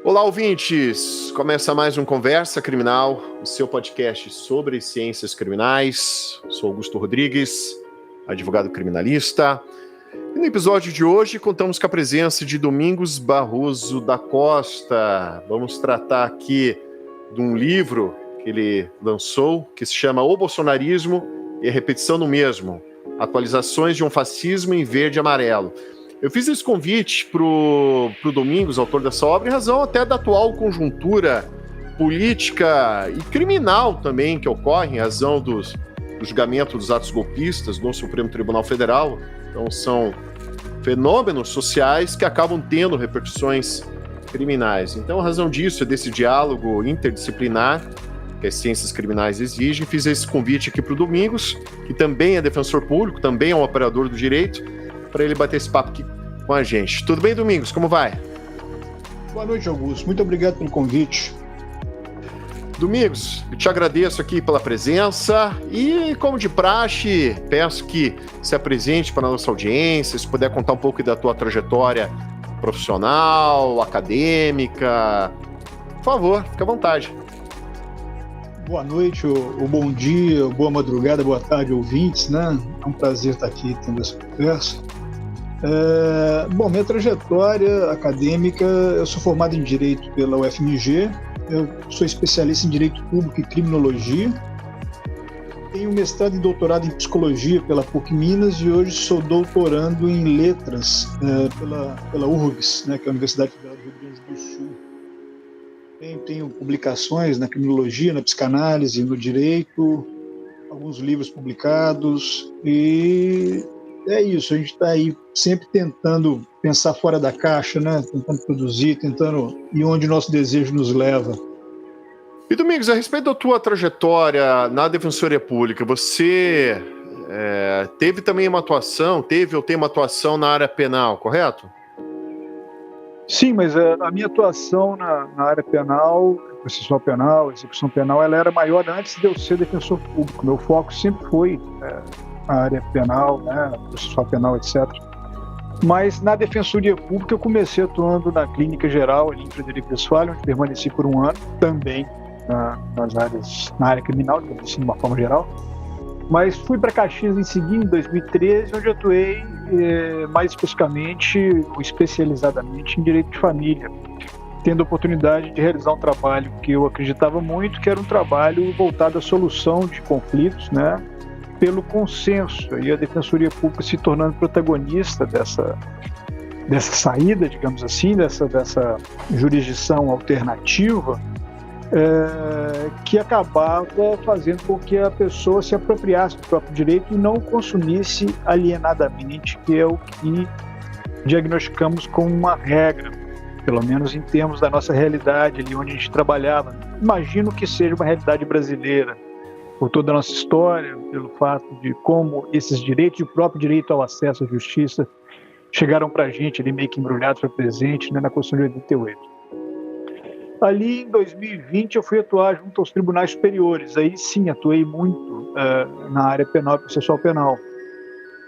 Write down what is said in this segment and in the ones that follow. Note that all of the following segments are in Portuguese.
Olá, ouvintes! Começa mais um Conversa Criminal, o seu podcast sobre ciências criminais. Sou Augusto Rodrigues, advogado criminalista. E no episódio de hoje contamos com a presença de Domingos Barroso da Costa. Vamos tratar aqui de um livro que ele lançou, que se chama O Bolsonarismo e a Repetição do Mesmo. Atualizações de um fascismo em verde e amarelo. Eu fiz esse convite pro Domingos, autor dessa obra, em razão até da atual conjuntura política e criminal também que ocorre em razão do julgamento dos atos golpistas no Supremo Tribunal Federal. Então são fenômenos sociais que acabam tendo repercussões criminais. Então a razão disso é desse diálogo interdisciplinar que as ciências criminais exigem. Fiz esse convite aqui para o Domingos, que também é defensor público, também é um operador do direito, para ele bater esse papo aqui com a gente. Tudo bem, Domingos? Como vai? Boa noite, Augusto. Muito obrigado pelo convite. Domingos, eu te agradeço aqui pela presença e, como de praxe, peço que se apresente para a nossa audiência, se puder contar um pouco da tua trajetória profissional, acadêmica. Por favor, fique à vontade. Boa noite, ou bom dia, boa madrugada, boa tarde, ouvintes, né? É um prazer estar aqui tendo essa conversa. Bom, minha trajetória acadêmica, eu sou formado em Direito pela UFMG, eu sou especialista em Direito Público e Criminologia, tenho mestrado e doutorado em Psicologia pela PUC Minas e hoje sou doutorando em Letras pela URGS, né, que é a Universidade Federal do Rio Grande do Sul. Tenho publicações na criminologia, na psicanálise, no direito, alguns livros publicados e é isso, a gente está aí sempre tentando pensar fora da caixa, né? Tentando produzir, tentando ir onde o nosso desejo nos leva. E Domingos, a respeito da tua trajetória na Defensoria Pública, você teve também uma atuação, teve ou tem uma atuação na área penal, correto? Sim, mas a minha atuação na área penal, processual penal, execução penal, ela era maior antes de eu ser defensor público. Meu foco sempre foi a área penal, né, processual penal, etc. Mas na Defensoria Pública eu comecei atuando na Clínica Geral, ali em Frederico Westphalen, onde permaneci por um ano, também na área criminal, de uma forma geral. Mas fui para Caxias em seguida, em 2013, onde atuei mais especificamente, ou especializadamente, em direito de família, tendo a oportunidade de realizar um trabalho que eu acreditava muito, que era um trabalho voltado à solução de conflitos, né, pelo consenso, e a Defensoria Pública se tornando protagonista dessa saída, digamos assim, dessa jurisdição alternativa, que acabava fazendo com que a pessoa se apropriasse do próprio direito e não o consumisse alienadamente, que é o que diagnosticamos como uma regra, pelo menos em termos da nossa realidade, ali onde a gente trabalhava. Imagino que seja uma realidade brasileira, por toda a nossa história, pelo fato de como esses direitos e o próprio direito ao acesso à justiça chegaram para a gente ali meio que embrulhados para presente, né, na Constituição de 88. Ali em 2020 eu fui atuar junto aos tribunais superiores, aí sim atuei muito na área penal e processual penal.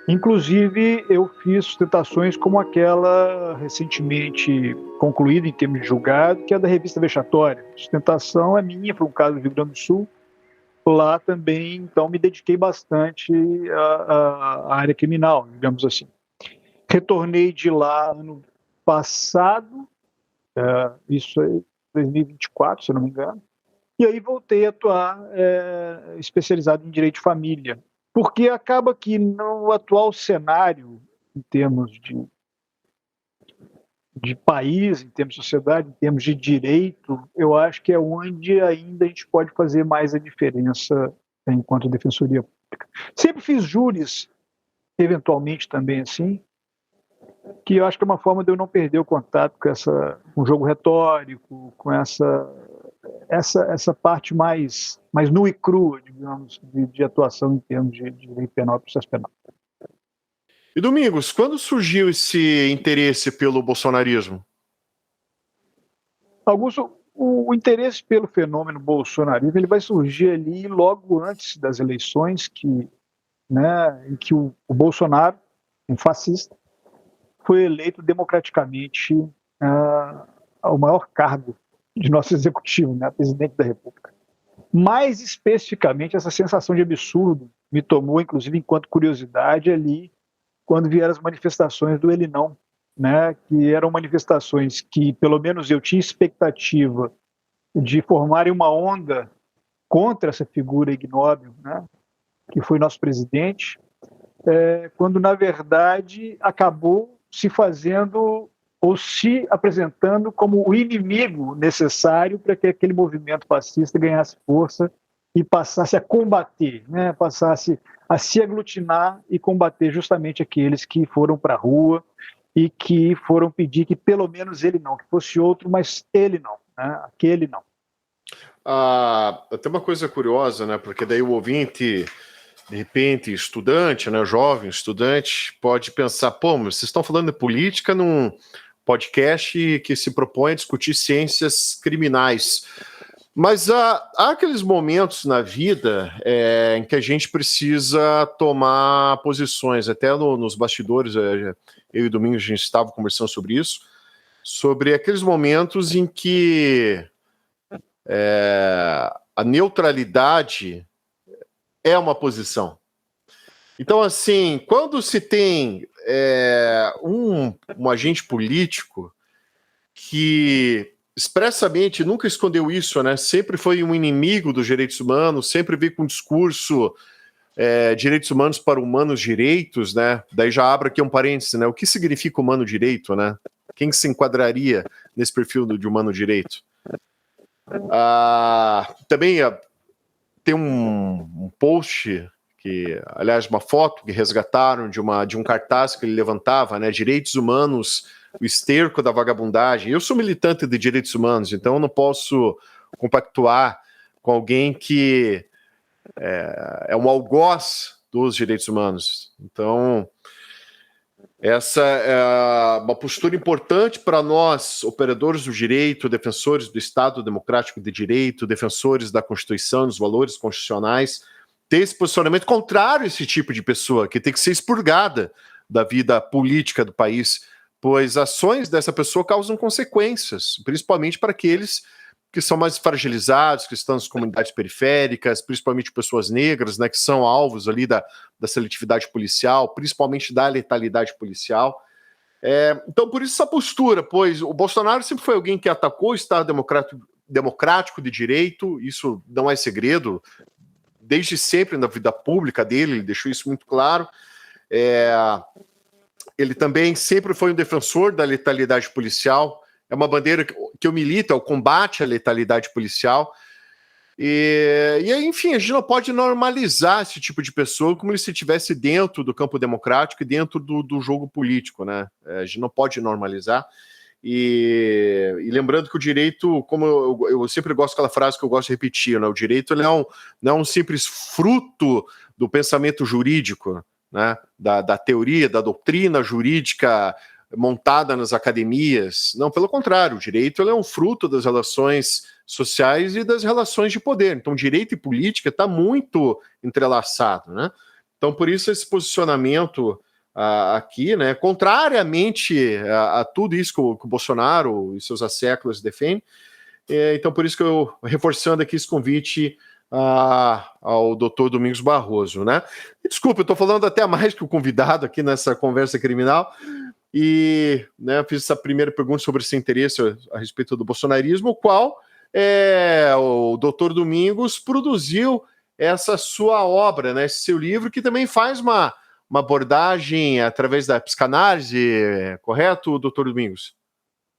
Inclusive eu fiz sustentações como aquela recentemente concluída em termos de julgado, que é da revista Vexatória. A sustentação é minha, foi um caso do Rio Grande do Sul. Lá também, então, me dediquei bastante à área criminal, digamos assim. Retornei de lá ano passado, isso aí, 2024, se eu não me engano, e aí voltei a atuar especializado em direito de família, porque acaba que no atual cenário, em termos de país, em termos de sociedade, em termos de direito, eu acho que é onde ainda a gente pode fazer mais a diferença enquanto defensoria pública. Sempre fiz júris, eventualmente também assim, que eu acho que é uma forma de eu não perder o contato com um jogo retórico, com essa parte mais nua e crua, digamos, de atuação em termos de direito penal e processo penal. E Domingos, quando surgiu esse interesse pelo bolsonarismo? Augusto, o interesse pelo fenômeno bolsonarismo ele vai surgir ali logo antes das eleições, em que o Bolsonaro, um fascista, foi eleito democraticamente ao maior cargo de nosso executivo, né, presidente da República. Mais especificamente, essa sensação de absurdo me tomou, inclusive, enquanto curiosidade ali, quando vieram as manifestações do Ele Não, né, que eram manifestações que, pelo menos, eu tinha expectativa de formarem uma onda contra essa figura ignóbil, né, que foi nosso presidente, quando, na verdade, acabou se fazendo ou se apresentando como o inimigo necessário para que aquele movimento fascista ganhasse força e passasse a combater, né? Passasse a se aglutinar e combater justamente aqueles que foram para a rua e que foram pedir que pelo menos ele não, que fosse outro, mas ele não, né? Aquele não. Tem uma coisa curiosa, né? Porque daí o ouvinte, de repente, estudante, né? Jovem estudante, pode pensar, pô, mas vocês estão falando de política num podcast que se propõe a discutir ciências criminais. Mas há aqueles momentos na vida em que a gente precisa tomar posições. Até nos bastidores, eu e o Domingos, a gente estava conversando sobre isso, sobre aqueles momentos em que a neutralidade é uma posição. Então, assim, quando se tem um agente político que expressamente nunca escondeu isso, né? Sempre foi um inimigo dos direitos humanos, sempre veio com um discurso direitos humanos para humanos direitos, né? Daí já abro aqui um parêntese, né? O que significa humano direito, né? Quem se enquadraria nesse perfil de humano direito? Também tem um post aliás, uma foto que resgataram de um cartaz que ele levantava, né? Direitos humanos, o esterco da vagabundagem. Eu sou militante de direitos humanos, então eu não posso compactuar com alguém que é um algoz dos direitos humanos. Então, essa é uma postura importante para nós, operadores do direito, defensores do Estado Democrático de Direito, defensores da Constituição, dos valores constitucionais, ter esse posicionamento contrário a esse tipo de pessoa, que tem que ser expurgada da vida política do país, pois ações dessa pessoa causam consequências, principalmente para aqueles que são mais fragilizados, que estão nas comunidades periféricas, principalmente pessoas negras, né, que são alvos ali da seletividade policial, principalmente da letalidade policial. Então, por isso essa postura, pois o Bolsonaro sempre foi alguém que atacou o Estado democrático de direito, isso não é segredo, desde sempre na vida pública dele, ele deixou isso muito claro. Ele também sempre foi um defensor da letalidade policial, é uma bandeira que eu milito, é o combate à letalidade policial. E enfim, a gente não pode normalizar esse tipo de pessoa como se estivesse dentro do campo democrático e dentro do jogo político, né? A gente não pode normalizar. E lembrando que o direito, como eu sempre gosto daquela frase que eu gosto de repetir, né? O direito ele não é um simples fruto do pensamento jurídico, né? Da teoria, da doutrina jurídica montada nas academias. Não, pelo contrário, o direito ele é um fruto das relações sociais e das relações de poder. Então, direito e política está muito entrelaçado, né? Então, por isso esse posicionamento aqui, né, contrariamente a tudo isso que o Bolsonaro e seus asséculos defendem. Então, por isso que eu reforçando aqui esse convite ao doutor Domingos Barroso, né? E, desculpa, eu estou falando até mais que o convidado aqui nessa conversa criminal e, né, fiz essa primeira pergunta sobre esse interesse a respeito do bolsonarismo, o qual o doutor Domingos produziu essa sua obra, né, esse seu livro, que também faz uma abordagem através da psicanálise, correto, doutor Domingos?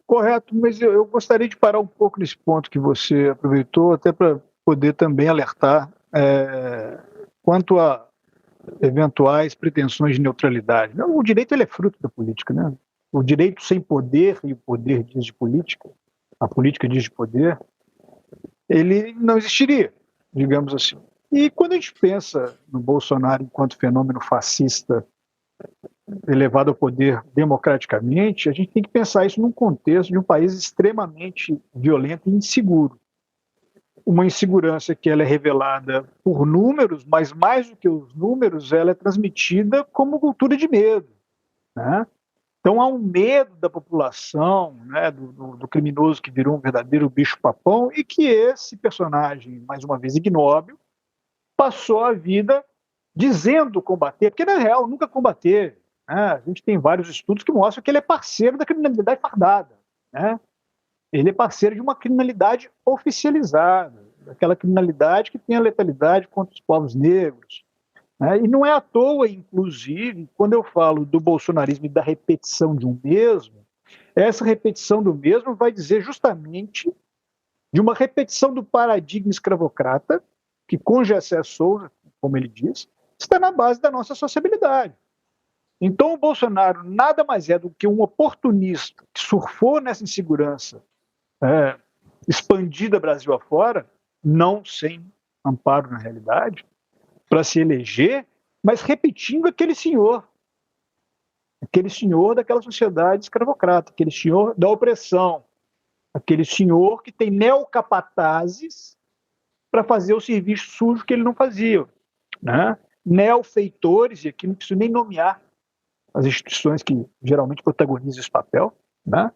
Correto, mas eu gostaria de parar um pouco nesse ponto que você aproveitou, até para poder também alertar quanto a eventuais pretensões de neutralidade. O direito ele é fruto da política, né? O direito sem poder, e o poder diz de política, a política diz de poder, ele não existiria, digamos assim. E quando a gente pensa no Bolsonaro enquanto fenômeno fascista elevado ao poder democraticamente, a gente tem que pensar isso num contexto de um país extremamente violento e inseguro. Uma insegurança que ela é revelada por números, mas mais do que os números, ela é transmitida como cultura de medo, né? Então há um medo da população, né, do criminoso que virou um verdadeiro bicho-papão, e que esse personagem, mais uma vez ignóbil, passou a vida dizendo combater, porque na real nunca combater. Né? A gente tem vários estudos que mostram que ele é parceiro da criminalidade fardada. Né? Ele é parceiro de uma criminalidade oficializada, daquela criminalidade que tem a letalidade contra os povos negros. Né? E não é à toa, inclusive, quando eu falo do bolsonarismo e da repetição de um mesmo, essa repetição do mesmo vai dizer justamente de uma repetição do paradigma escravocrata, que com Gessé Souza, como ele diz, está na base da nossa sociabilidade. Então o Bolsonaro nada mais é do que um oportunista que surfou nessa insegurança expandida Brasil afora, não sem amparo na realidade, para se eleger, mas repetindo aquele senhor daquela sociedade escravocrata, aquele senhor da opressão, aquele senhor que tem neocapatazes para fazer o serviço sujo que ele não fazia. Né? Neofeitores, e aqui não preciso nem nomear as instituições que geralmente protagonizam esse papel, né?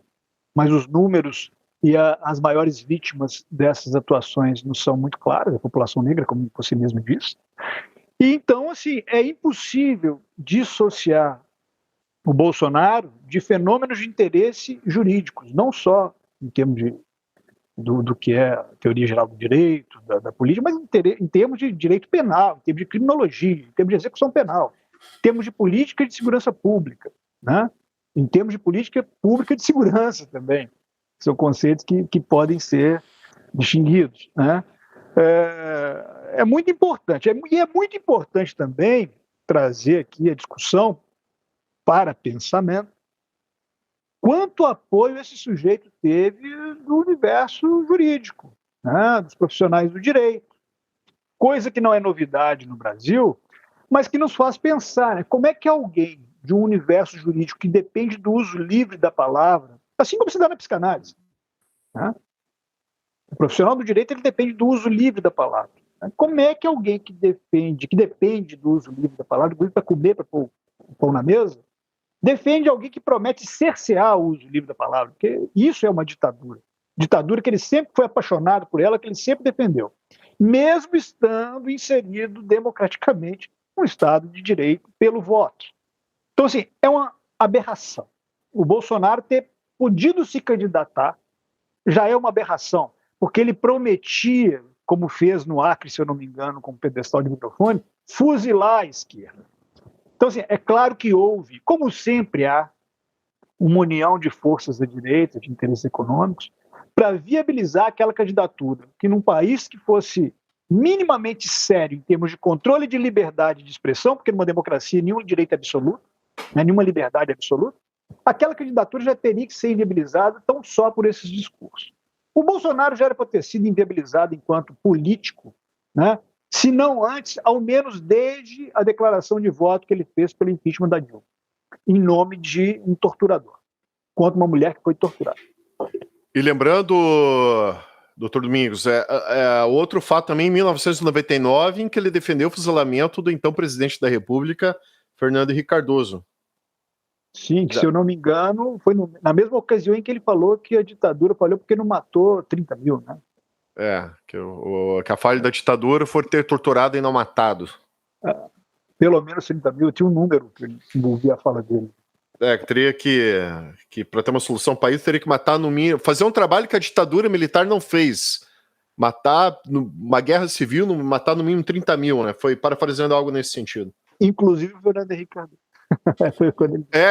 Mas os números e as maiores vítimas dessas atuações não são muito claras, a população negra, como você mesmo disse. E então, assim, é impossível dissociar o Bolsonaro de fenômenos de interesse jurídicos, não só em termos do que é a teoria geral do direito, da política, mas em termos de direito penal, em termos de criminologia, em termos de execução penal, em termos de política de segurança pública, né? Em termos de política pública de segurança também. São conceitos que podem ser distinguidos. Né? É muito importante. E é muito importante também trazer aqui a discussão para pensamento quanto apoio esse sujeito teve do universo jurídico, né? Dos profissionais do direito. Coisa que não é novidade no Brasil, mas que nos faz pensar, né? Como é que alguém de um universo jurídico que depende do uso livre da palavra, assim como se dá na psicanálise, né? O profissional do direito ele depende do uso livre da palavra. Né? Como é que alguém que depende do uso livre da palavra, inclusive para comer, para pôr o pão na mesa, defende alguém que promete cercear o uso livre da palavra? Porque isso é uma ditadura. Ditadura que ele sempre foi apaixonado por ela, que ele sempre defendeu, mesmo estando inserido democraticamente no Estado de Direito pelo voto. Então, assim, é uma aberração. O Bolsonaro ter podido se candidatar já é uma aberração, porque ele prometia, como fez no Acre, se eu não me engano, com o pedestal de microfone, fuzilar a esquerda. Então, assim, é claro que houve, como sempre há, uma união de forças da direita, de interesses econômicos, para viabilizar aquela candidatura, que num país que fosse minimamente sério em termos de controle de liberdade de expressão, porque numa democracia nenhum direito é absoluto, né, nenhuma liberdade é absoluta, aquela candidatura já teria que ser inviabilizada tão só por esses discursos. O Bolsonaro já era para ter sido inviabilizado enquanto político, né, se não antes, ao menos desde a declaração de voto que ele fez pelo impeachment da Dilma, em nome de um torturador, contra uma mulher que foi torturada. E lembrando, doutor Domingos, outro fato também em 1999, em que ele defendeu o fuzilamento do então presidente da República, Fernando Henrique Cardoso. Sim, que, se eu não me engano, foi na mesma ocasião em que ele falou que a ditadura falhou porque não matou 30 mil, né? Que a falha da ditadura foi ter torturado e não matado. Pelo menos 30 mil, tinha um número que envolvia a fala dele. Teria que para ter uma solução para isso, teria que matar no mínimo, fazer um trabalho que a ditadura militar não fez. Matar, uma guerra civil, matar no mínimo 30 mil, né? Foi parafraseando algo nesse sentido. Inclusive o Fernando Henrique Cardoso.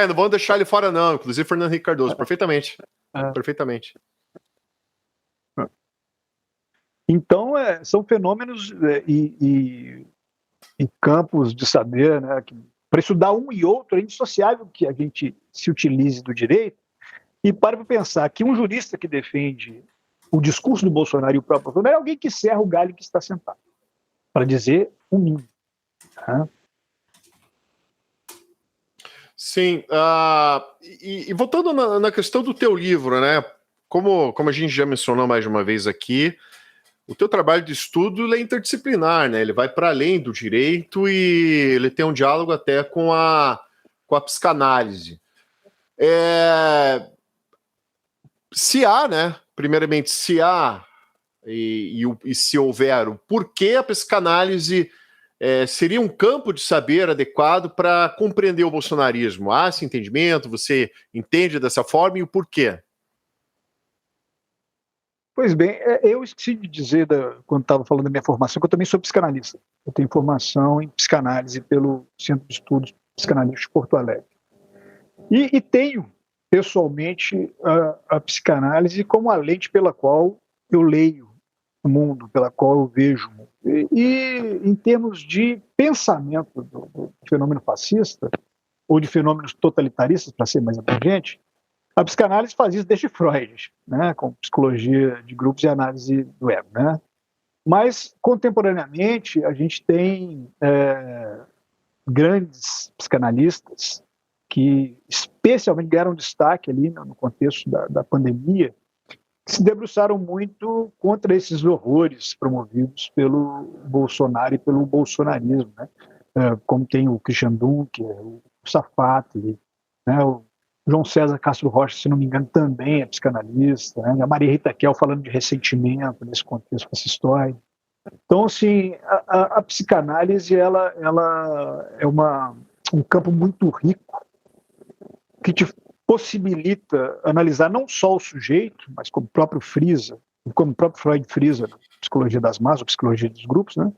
Não vamos deixar ele fora, não. Inclusive Fernando Henrique Cardoso, perfeitamente. Perfeitamente. Então, são fenômenos e campos de saber, né, para estudar um e outro, é indissociável que a gente se utilize do direito e para pensar que um jurista que defende o discurso do Bolsonaro e o próprio Bolsonaro é alguém que serra o galho que está sentado, para dizer o mínimo. Né? Sim, e voltando na questão do teu livro, né? Como a gente já mencionou mais de uma vez aqui, o teu trabalho de estudo ele é interdisciplinar, né? Ele vai para além do direito e ele tem um diálogo até com a psicanálise. Se há, né? Primeiramente, se há e se houver, o porquê a psicanálise seria um campo de saber adequado para compreender o bolsonarismo? Há esse entendimento? Você entende dessa forma e o porquê? Pois bem, eu esqueci de dizer, quando estava falando da minha formação, que eu também sou psicanalista. Eu tenho formação em psicanálise pelo Centro de Estudos Psicanalíticos de Porto Alegre. E tenho, pessoalmente, a psicanálise como a lente pela qual eu leio o mundo, pela qual eu vejo o mundo. E em termos de pensamento do fenômeno fascista, ou de fenômenos totalitaristas, para ser mais abrangente, a psicanálise faz isso desde Freud, né, com psicologia de grupos e análise do ego, né? Mas, contemporaneamente, a gente tem grandes psicanalistas que especialmente ganharam destaque ali no contexto da pandemia, que se debruçaram muito contra esses horrores promovidos pelo Bolsonaro e pelo bolsonarismo, né? Como tem o Christian Dunker, o Safat, né? O João César Castro Rocha, se não me engano, também é psicanalista, né? A Maria Rita Kel falando de ressentimento nesse contexto fascistoide. Então, assim, a psicanálise ela é um campo muito rico que te possibilita analisar não só o sujeito, mas como o próprio Freud frisa na psicologia das massas, ou psicologia dos grupos, né?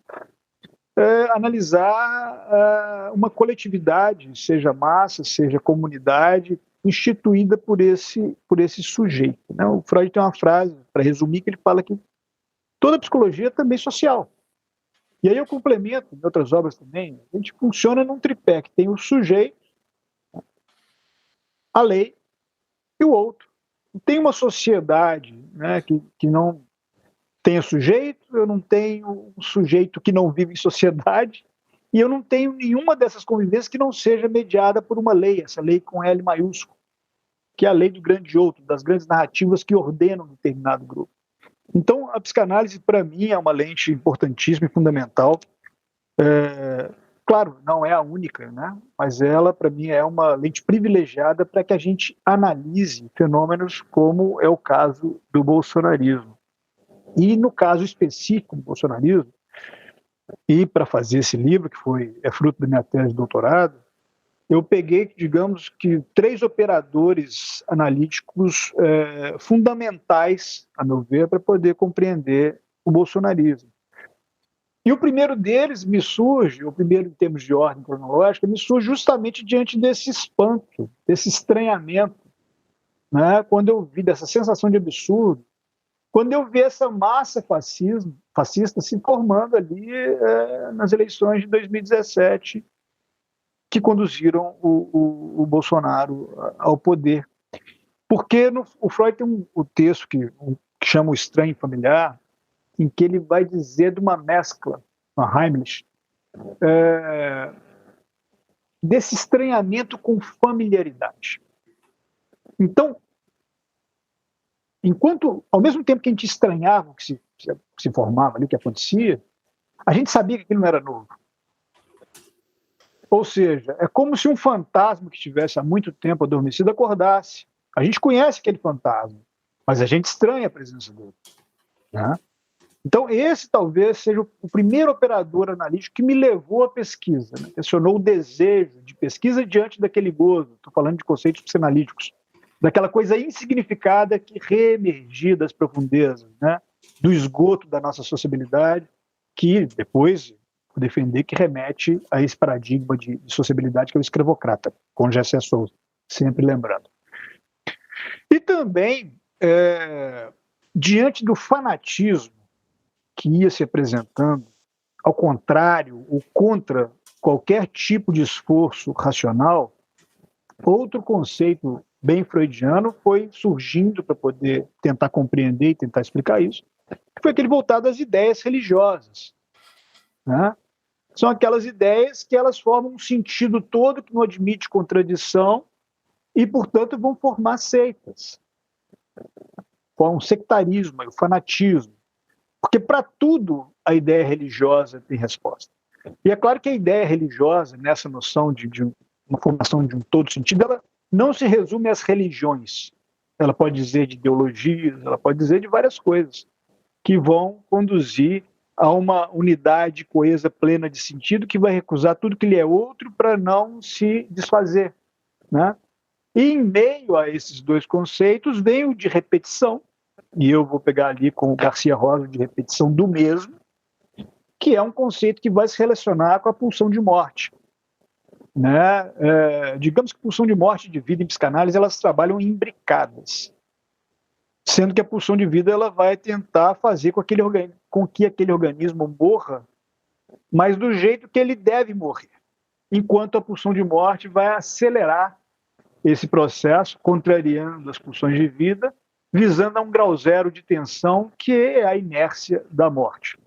Analisar uma coletividade, seja massa, seja comunidade, instituída por esse sujeito, né? O Freud tem uma frase, para resumir, que ele fala que toda psicologia é também social. E aí eu complemento, em outras obras também, a gente funciona num tripé, que tem o sujeito, a lei e o outro. Tem uma sociedade, né, que não tenha sujeito, eu não tenho um sujeito que não vive em sociedade, e eu não tenho nenhuma dessas convivências que não seja mediada por uma lei, essa lei com L maiúsculo, que é a lei do grande outro, das grandes narrativas que ordenam determinado grupo. Então, a psicanálise, para mim, é uma lente importantíssima e fundamental. Claro, não é a única, né? Mas ela, para mim, é uma lente privilegiada para que a gente analise fenômenos como é o caso do bolsonarismo. E no caso específico do bolsonarismo, e para fazer esse livro, que é fruto da minha tese de doutorado, eu peguei, digamos que, 3 operadores analíticos fundamentais, a meu ver, para poder compreender o bolsonarismo. E o primeiro deles o primeiro em termos de ordem cronológica, me surge justamente diante desse espanto, desse estranhamento, né? Quando eu vi dessa sensação de absurdo, quando eu vi essa massa fascista se formando ali nas eleições de 2017, que conduziram o Bolsonaro ao poder. Porque o Freud tem um texto que chama O Estranho Familiar, em que ele vai dizer de uma mescla, uma Heimlich, desse estranhamento com familiaridade. Então, ao mesmo tempo que a gente estranhava o que se formava ali, o que acontecia, a gente sabia que aquilo não era novo. Ou seja, é como se um fantasma que estivesse há muito tempo adormecido acordasse. A gente conhece aquele fantasma, mas a gente estranha a presença dele, né? Então, esse talvez seja o primeiro operador analítico que me levou à pesquisa, né? Questionou o desejo de pesquisa diante daquele gozo. Estou falando de conceitos psicanalíticos, daquela coisa insignificada que reemergia das profundezas, né? Do esgoto da nossa sociabilidade, que depois vou defender que remete a esse paradigma de sociabilidade que é o escravocrata, com Gessé Souza, sempre lembrando. E também, diante do fanatismo que ia se apresentando, ao contrário ou contra qualquer tipo de esforço racional, outro conceito bem freudiano foi surgindo para poder tentar compreender e tentar explicar isso, que foi aquele voltado às ideias religiosas, né? São aquelas ideias que elas formam um sentido todo que não admite contradição e, portanto, vão formar seitas. Formam um sectarismo, o fanatismo. Porque para tudo a ideia religiosa tem resposta. E é claro que a ideia religiosa, nessa noção de uma formação de um todo sentido, ela não se resume às religiões. Ela pode dizer de ideologias, ela pode dizer de várias coisas que vão conduzir a uma unidade coesa plena de sentido que vai recusar tudo que lhe é outro para não se desfazer, né? E em meio a esses dois conceitos vem o de repetição, e eu vou pegar ali com o Garcia Rosa de repetição do mesmo, que é um conceito que vai se relacionar com a pulsão de morte, né? Digamos que pulsão de morte e de vida em psicanálise elas trabalham imbricadas, sendo que a pulsão de vida ela vai tentar fazer com que aquele organismo morra, mas do jeito que ele deve morrer, enquanto a pulsão de morte vai acelerar esse processo, contrariando as pulsões de vida, visando a um grau zero de tensão, que é a inércia da morte.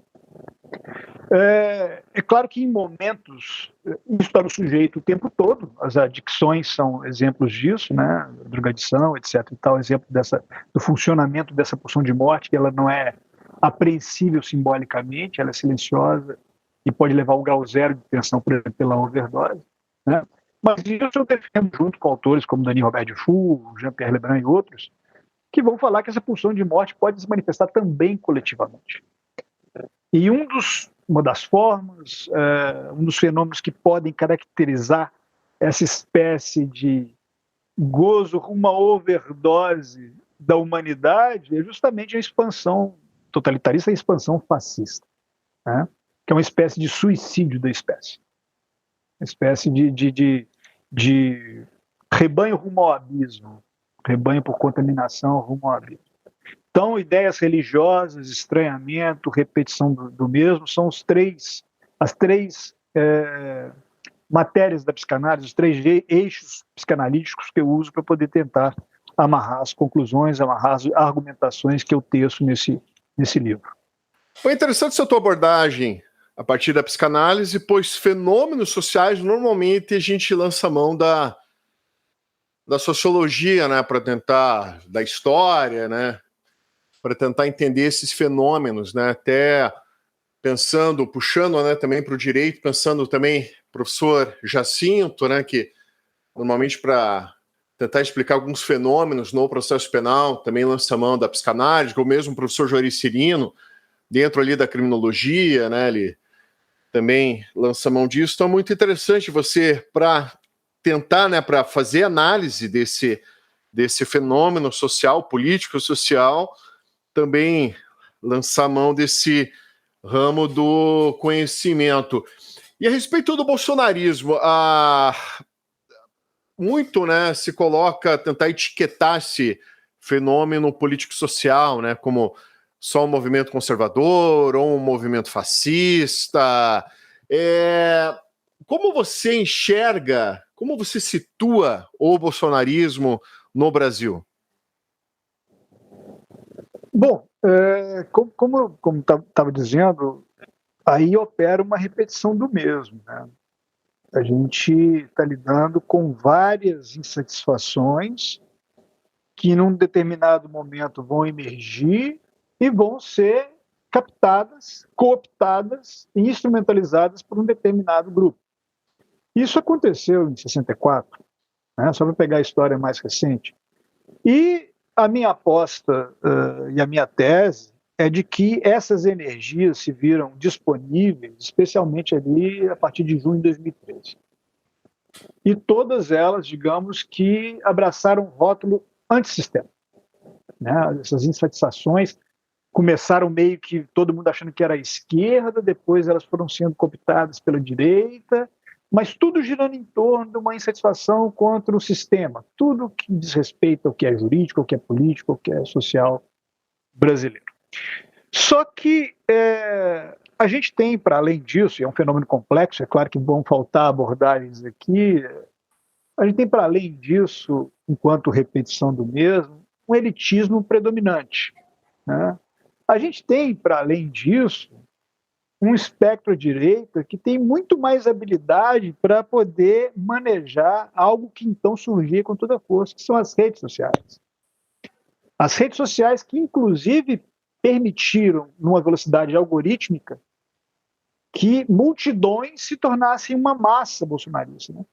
É claro que em momentos, isso está no sujeito o tempo todo, as adicções são exemplos disso, né? Drogadição, etc. E tal, exemplo do funcionamento dessa pulsão de morte, que ela não é apreensível simbolicamente, ela é silenciosa e pode levar ao grau zero de tensão, por exemplo, pela overdose, né? Mas isso eu defendo junto com autores como Denis Robert Dufour, Jean-Pierre Lebrun e outros, que vão falar que essa pulsão de morte pode se manifestar também coletivamente. E uma das formas, um dos fenômenos que podem caracterizar essa espécie de gozo rumo à overdose da humanidade é justamente a expansão totalitarista e a expansão fascista, né? Que é uma espécie de suicídio da espécie. Uma espécie de rebanho rumo ao abismo, rebanho por contaminação rumo ao abismo. Então, ideias religiosas, estranhamento, repetição do mesmo, são as três matérias da psicanálise, os três eixos psicanalíticos que eu uso para poder tentar amarrar as conclusões, amarrar as argumentações que eu teço nesse livro. Foi interessante essa tua abordagem a partir da psicanálise, pois fenômenos sociais, normalmente a gente lança a mão da sociologia, né, para tentar, da história, né, para tentar entender esses fenômenos, né, até pensando, puxando, né, também para o direito, pensando também, professor Jacinto, né, que normalmente para tentar explicar alguns fenômenos no processo penal, também lança a mão da psicanálise, ou mesmo o professor Joeri Cirino, dentro ali da criminologia, né, ele também lança a mão disso. Então é muito interessante você, para tentar, né, para fazer análise desse fenômeno social, político-social, também lançar a mão desse ramo do conhecimento. E a respeito do bolsonarismo, muito, né, se coloca, tentar etiquetar esse fenômeno político-social, né, como só um movimento conservador ou um movimento fascista. Como você enxerga, como você situa o bolsonarismo no Brasil? Bom, como estava dizendo, aí opera uma repetição do mesmo, né? A gente está lidando com várias insatisfações que, num determinado momento, vão emergir e vão ser captadas, cooptadas e instrumentalizadas por um determinado grupo. Isso aconteceu em 64, né? Só para pegar a história mais recente. E a minha aposta e a minha tese é de que essas energias se viram disponíveis, especialmente ali a partir de junho de 2013. E todas elas, digamos, que abraçaram um rótulo antissistema, né? Essas insatisfações começaram meio que todo mundo achando que era a esquerda, depois elas foram sendo cooptadas pela direita, mas tudo girando em torno de uma insatisfação contra o sistema, tudo que diz respeito ao que é jurídico, ao que é político, ao que é social brasileiro. Só que a gente tem, para além disso, e é um fenômeno complexo, é claro que vão faltar abordagens aqui, a gente tem, para além disso, enquanto repetição do mesmo, um elitismo predominante, né? A gente tem, para além disso, um espectro à direita que tem muito mais habilidade para poder manejar algo que então surgia com toda a força, que são as redes sociais. As redes sociais que, inclusive, permitiram, numa velocidade algorítmica, que multidões se tornassem uma massa bolsonarista, né?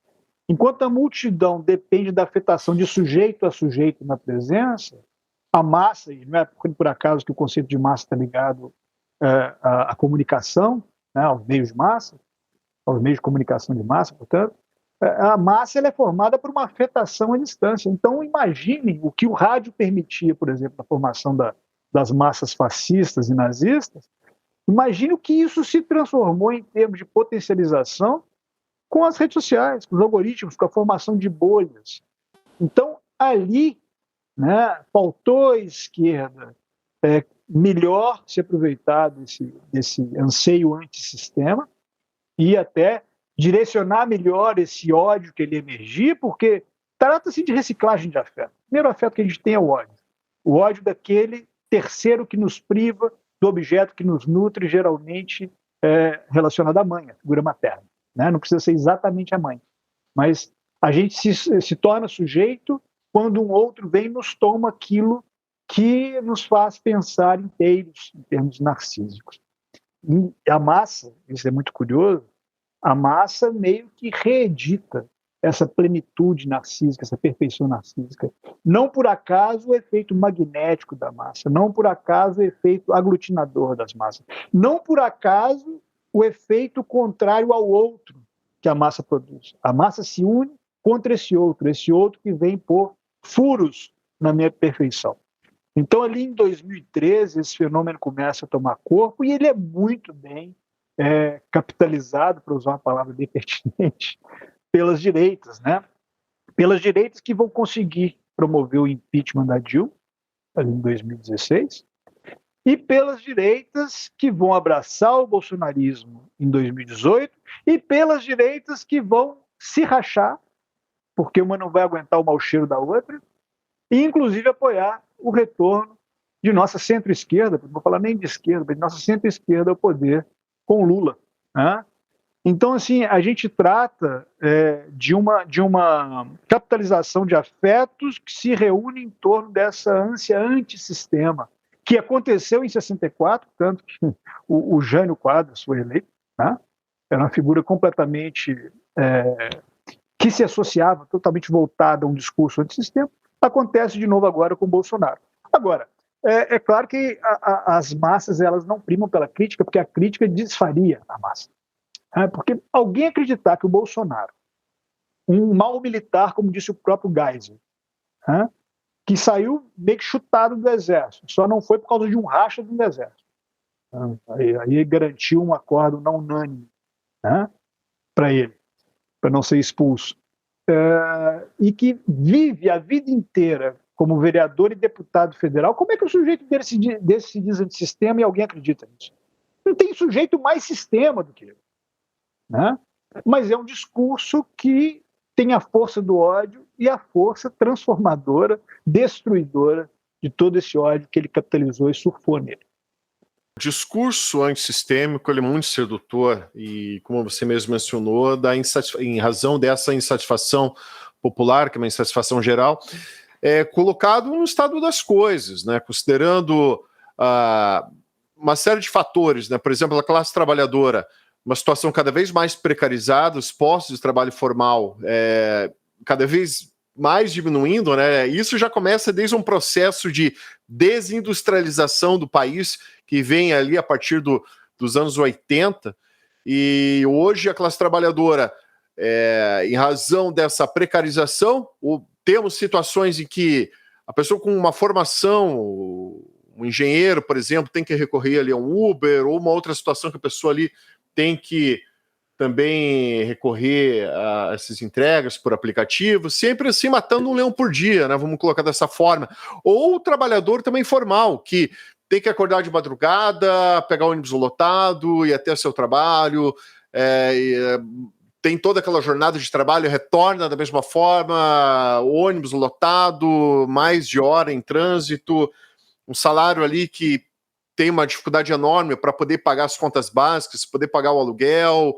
Enquanto a multidão depende da afetação de sujeito a sujeito na presença, a massa, e não é por acaso que o conceito de massa está ligado à comunicação, né, aos meios de massa, aos meios de comunicação de massa, portanto, a massa ela é formada por uma afetação à distância. Então, imaginem o que o rádio permitia, por exemplo, na formação das massas fascistas e nazistas. Imagine o que isso se transformou em termos de potencialização com as redes sociais, com os algoritmos, com a formação de bolhas. Então, ali, né, faltou à esquerda melhor se aproveitar desse anseio antissistema e até direcionar melhor esse ódio que ele emergia, porque trata-se de reciclagem de afeto. O primeiro afeto que a gente tem é o ódio daquele terceiro que nos priva do objeto que nos nutre, geralmente relacionado à mãe, a figura materna. Né? Não precisa ser exatamente a mãe, mas a gente se torna sujeito quando um outro vem e nos toma aquilo que nos faz pensar inteiros, em termos narcísicos. E a massa, isso é muito curioso, a massa meio que reedita essa plenitude narcísica, essa perfeição narcísica. Não por acaso o efeito magnético da massa, não por acaso o efeito aglutinador das massas, não por acaso o efeito contrário ao outro que a massa produz. A massa se une contra esse outro que vem por furos na minha perfeição. Então, ali em 2013, esse fenômeno começa a tomar corpo e ele é muito bem capitalizado, para usar uma palavra bem pertinente, pelas direitas, né? Pelas direitas que vão conseguir promover o impeachment da Dilma, ali em 2016, e pelas direitas que vão abraçar o bolsonarismo em 2018, e pelas direitas que vão se rachar, porque uma não vai aguentar o mau cheiro da outra, e inclusive apoiar o retorno de nossa centro-esquerda, não vou falar nem de esquerda, mas de nossa centro-esquerda ao poder com Lula. Né? Então, assim, a gente trata de uma capitalização de afetos que se reúne em torno dessa ânsia antissistema, que aconteceu em 64, tanto que o Jânio Quadros foi eleito, né? Era uma figura completamente que se associava, totalmente voltada a um discurso antissistema. Acontece de novo agora com o Bolsonaro. Agora, é claro que as massas elas não primam pela crítica, porque a crítica desfaria a massa. Porque alguém acreditar que o Bolsonaro, um mau militar, como disse o próprio Geisel, que saiu meio que chutado do exército, só não foi por causa de um racha do exército. Aí garantiu um acordo não unânime para ele, para não ser expulso. E que vive a vida inteira como vereador e deputado federal. Como é que o sujeito desse se diz antissistema e alguém acredita nisso? Não tem sujeito mais sistema do que ele. Né? Mas é um discurso que tem a força do ódio e a força transformadora, destruidora de todo esse ódio que ele capitalizou e surfou nele. O discurso antissistêmico ele é muito sedutor e, como você mesmo mencionou, em razão dessa insatisfação popular, que é uma insatisfação geral, colocado no estado das coisas, né? Considerando uma série de fatores, né? Por exemplo, a classe trabalhadora, uma situação cada vez mais precarizada, os postos de trabalho formal cada vez mais diminuindo, né? Isso já começa desde um processo de desindustrialização do país que vem ali a partir dos anos 80, e hoje a classe trabalhadora, em razão dessa precarização, temos situações em que a pessoa com uma formação, um engenheiro, por exemplo, tem que recorrer ali a um Uber, ou uma outra situação que a pessoa ali tem que também recorrer a essas entregas por aplicativo, sempre assim matando um leão por dia, né? Vamos colocar dessa forma. Ou o trabalhador também formal, que tem que acordar de madrugada, pegar o ônibus lotado, ir até o seu trabalho, tem toda aquela jornada de trabalho, retorna da mesma forma, ônibus lotado, mais de hora em trânsito, um salário ali que tem uma dificuldade enorme para poder pagar as contas básicas, poder pagar o aluguel,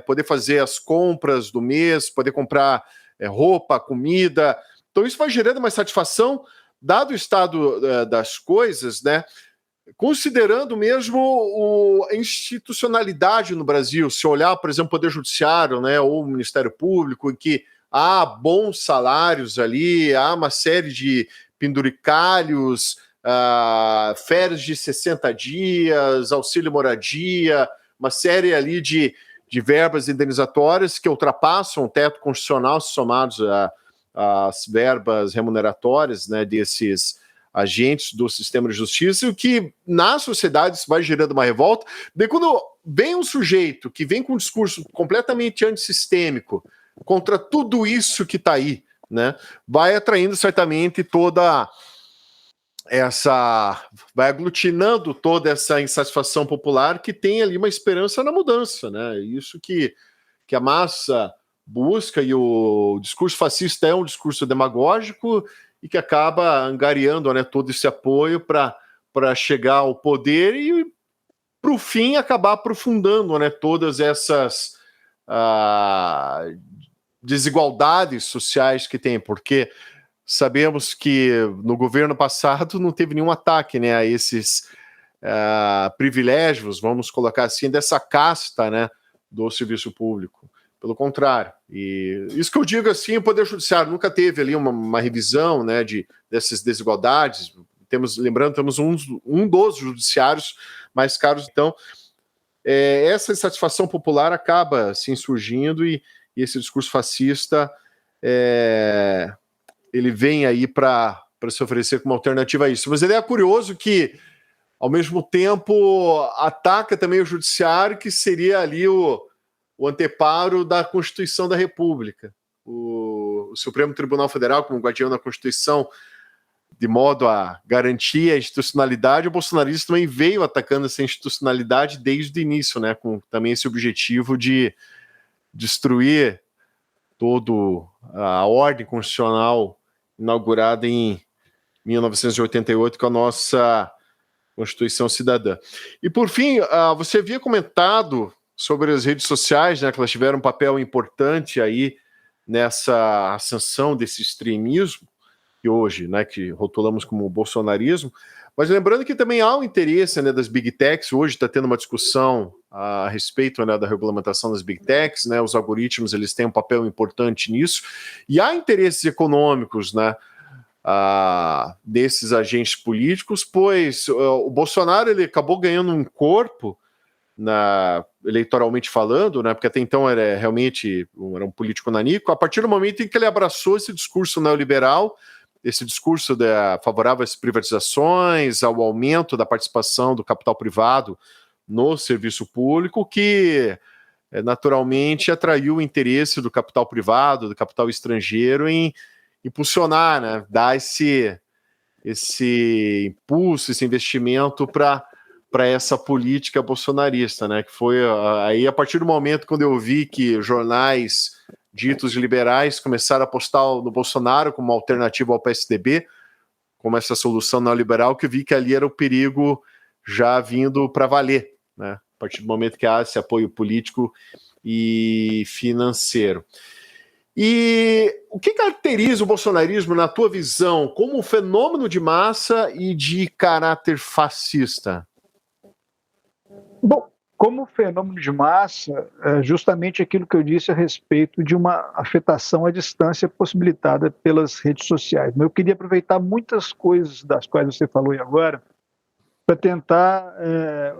poder fazer as compras do mês, poder comprar roupa, comida. Então isso vai gerando uma satisfação, dado o estado das coisas, né? considerando mesmo a institucionalidade no Brasil, se olhar, por exemplo, o Poder Judiciário, né, ou o Ministério Público, em que há bons salários ali, há uma série de penduricalhos, férias de 60 dias, auxílio moradia, uma série ali de verbas indenizatórias que ultrapassam o teto constitucional, somados às verbas remuneratórias, né, desses agentes do sistema de justiça, o que na sociedade isso vai gerando uma revolta. Daí quando vem um sujeito que vem com um discurso completamente antissistêmico contra tudo isso que está aí, né, vai atraindo certamente toda essa... vai aglutinando toda essa insatisfação popular que tem ali uma esperança na mudança, né? Isso que a massa busca, e o discurso fascista é um discurso demagógico e que acaba angariando, né, todo esse apoio para chegar ao poder e, para o fim, acabar aprofundando, né, todas essas desigualdades sociais que tem, porque sabemos que no governo passado não teve nenhum ataque, né, a esses privilégios, vamos colocar assim, dessa casta, né, do serviço público. Pelo contrário. E isso que eu digo assim, o Poder Judiciário nunca teve ali uma revisão, né, dessas desigualdades. Lembrando, temos um dos judiciários mais caros. Então, essa insatisfação popular acaba assim, surgindo e esse discurso fascista ele vem aí para se oferecer como alternativa a isso. Mas ele é curioso que, ao mesmo tempo, ataca também o judiciário, que seria ali o anteparo da Constituição da República. O Supremo Tribunal Federal, como guardião da Constituição, de modo a garantir a institucionalidade, o bolsonarismo também veio atacando essa institucionalidade desde o início, né, com também esse objetivo de destruir toda a ordem constitucional inaugurada em 1988 com a nossa Constituição Cidadã. E, por fim, você havia comentado sobre as redes sociais, né, que elas tiveram um papel importante aí nessa ascensão desse extremismo, que hoje, né, que rotulamos como bolsonarismo, mas lembrando que também há um interesse, né, das Big Techs. Hoje está tendo uma discussão a respeito, né, da regulamentação das Big Techs, né, os algoritmos eles têm um papel importante nisso, e há interesses econômicos, né, desses agentes políticos, pois o Bolsonaro ele acabou ganhando um corpo eleitoralmente falando, né, porque até então era realmente era um político nanico. A partir do momento em que ele abraçou esse discurso neoliberal, esse discurso favorável às privatizações, ao aumento da participação do capital privado no serviço público, que naturalmente atraiu o interesse do capital privado, do capital estrangeiro em impulsionar, né, dar esse impulso, esse investimento para essa política bolsonarista, né, que foi aí a partir do momento quando eu vi que jornais ditos liberais começaram a apostar no Bolsonaro como alternativa ao PSDB, como essa solução neoliberal, que eu vi que ali era o perigo já vindo para valer, né, a partir do momento que há esse apoio político e financeiro. E o que caracteriza o bolsonarismo, na tua visão, como um fenômeno de massa e de caráter fascista? Bom, como fenômeno de massa, é justamente aquilo que eu disse a respeito de uma afetação à distância possibilitada pelas redes sociais. Eu queria aproveitar muitas coisas das quais você falou aí agora para tentar,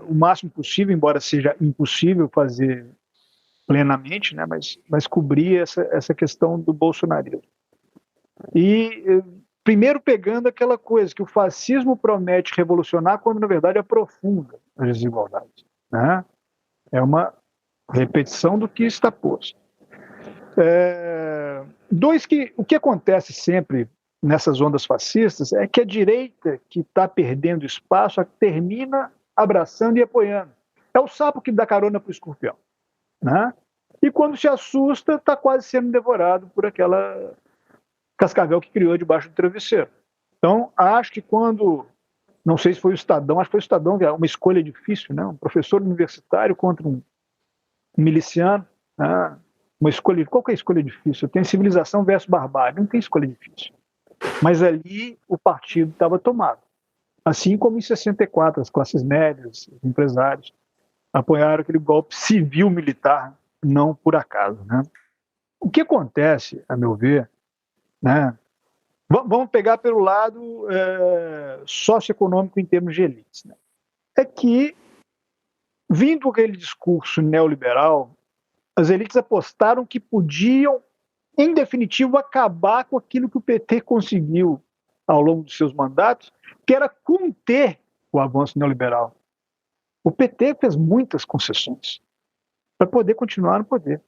o máximo possível, embora seja impossível fazer plenamente, né, mas cobrir essa questão do bolsonarismo. E primeiro pegando aquela coisa que o fascismo promete revolucionar quando na verdade aprofunda as desigualdades, né? É uma repetição do que está posto. O que acontece sempre nessas ondas fascistas é que a direita, que está perdendo espaço, termina abraçando e apoiando. É o sapo que dá carona para o escorpião, né? E quando se assusta, está quase sendo devorado por aquela cascavel que criou debaixo do travesseiro. Então, acho que quando, não sei se foi o Estadão, acho que foi o Estadão, que é uma escolha difícil, né? Um professor universitário contra um miliciano, né? Uma escolha, qual que é a escolha difícil? Tem civilização versus barbárie, não tem escolha difícil. Mas ali o partido estava tomado. Assim como em 64, as classes médias, os empresários, apoiaram aquele golpe civil-militar, não por acaso, né? O que acontece, a meu ver, né? Vamos pegar pelo lado socioeconômico em termos de elites, né? É que, vindo aquele discurso neoliberal, as elites apostaram que podiam, em definitivo, acabar com aquilo que o PT conseguiu ao longo dos seus mandatos, que era conter o avanço neoliberal. O PT fez muitas concessões para poder continuar no poder.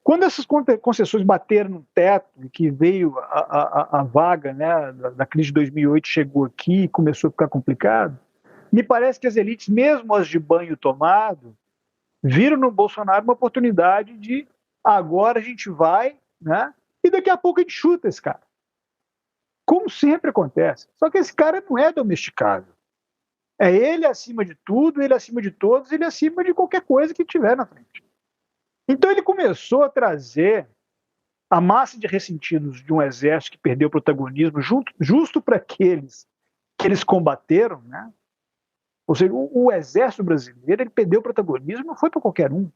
Quando essas concessões bateram no teto e que veio a vaga, né, da crise de 2008, chegou aqui e começou a ficar complicado, me parece que as elites, mesmo as de banho tomado, viram no Bolsonaro uma oportunidade de agora a gente vai, né, e daqui a pouco a gente chuta esse cara. Como sempre acontece. Só que esse cara não é domesticável. É ele acima de tudo, ele acima de todos, ele acima de qualquer coisa que tiver na frente. Então ele começou a trazer a massa de ressentidos de um exército que perdeu o protagonismo justo para aqueles que eles combateram, né? Ou seja, o exército brasileiro, ele perdeu o protagonismo, não foi para qualquer um.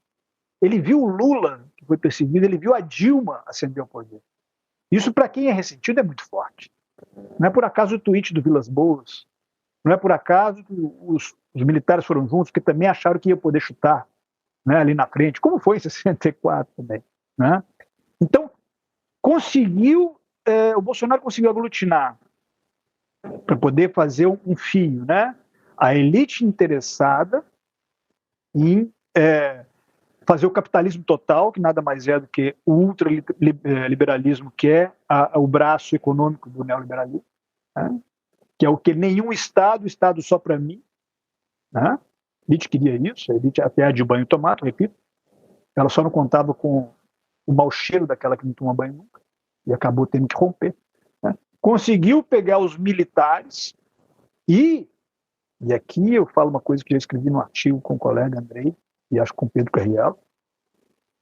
Ele viu o Lula, que foi perseguido, ele viu a Dilma ascender ao poder. Isso, para quem é ressentido, é muito forte. Não é por acaso o tweet do Vilas Boas, não é por acaso que os militares foram juntos, porque também acharam que ia poder chutar, né, ali na frente, como foi em 64 também. Né? Então, o Bolsonaro conseguiu aglutinar para poder fazer um fio, né? A elite interessada em fazer o capitalismo total, que nada mais é do que o ultraliberalismo, que é o braço econômico do neoliberalismo, né? Que é o que nenhum Estado só para mim. Né? A elite queria isso, a elite até a de banho tomado, repito, ela só não contava com o mau cheiro daquela que não toma banho nunca, e acabou tendo que romper. Né? Conseguiu pegar os militares e aqui eu falo uma coisa que eu escrevi no artigo com o colega Andrei, e acho com o Pedro Carriel,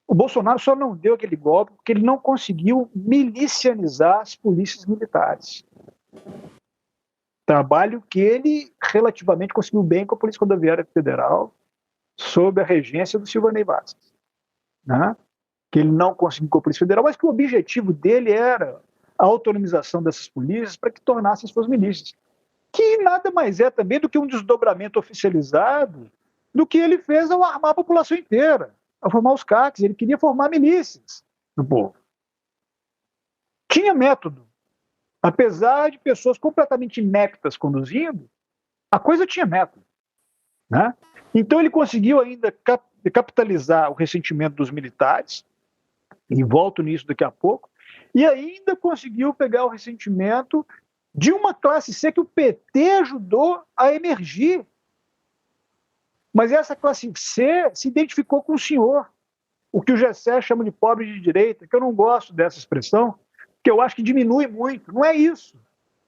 o Bolsonaro só não deu aquele golpe porque ele não conseguiu milicianizar as polícias militares. Trabalho que ele relativamente conseguiu bem com a Polícia Rodoviária Federal, sob a regência do Silvanei Vasquez. Né? Que ele não conseguiu com a Polícia Federal, mas que o objetivo dele era a autonomização dessas polícias para que tornassem suas milícias. Que nada mais é também do que um desdobramento oficializado do que ele fez ao armar a população inteira, ao formar os CACs. Ele queria formar milícias do povo. Tinha método. Apesar de pessoas completamente ineptas conduzindo, a coisa tinha método. Né? Então ele conseguiu ainda capitalizar o ressentimento dos militares, e volto nisso daqui a pouco, e ainda conseguiu pegar o ressentimento de uma classe C que o PT ajudou a emergir. Mas essa classe C se identificou com o senhor, o que o Gessé chama de pobre de direita, que eu não gosto dessa expressão, que eu acho que diminui muito. Não é isso.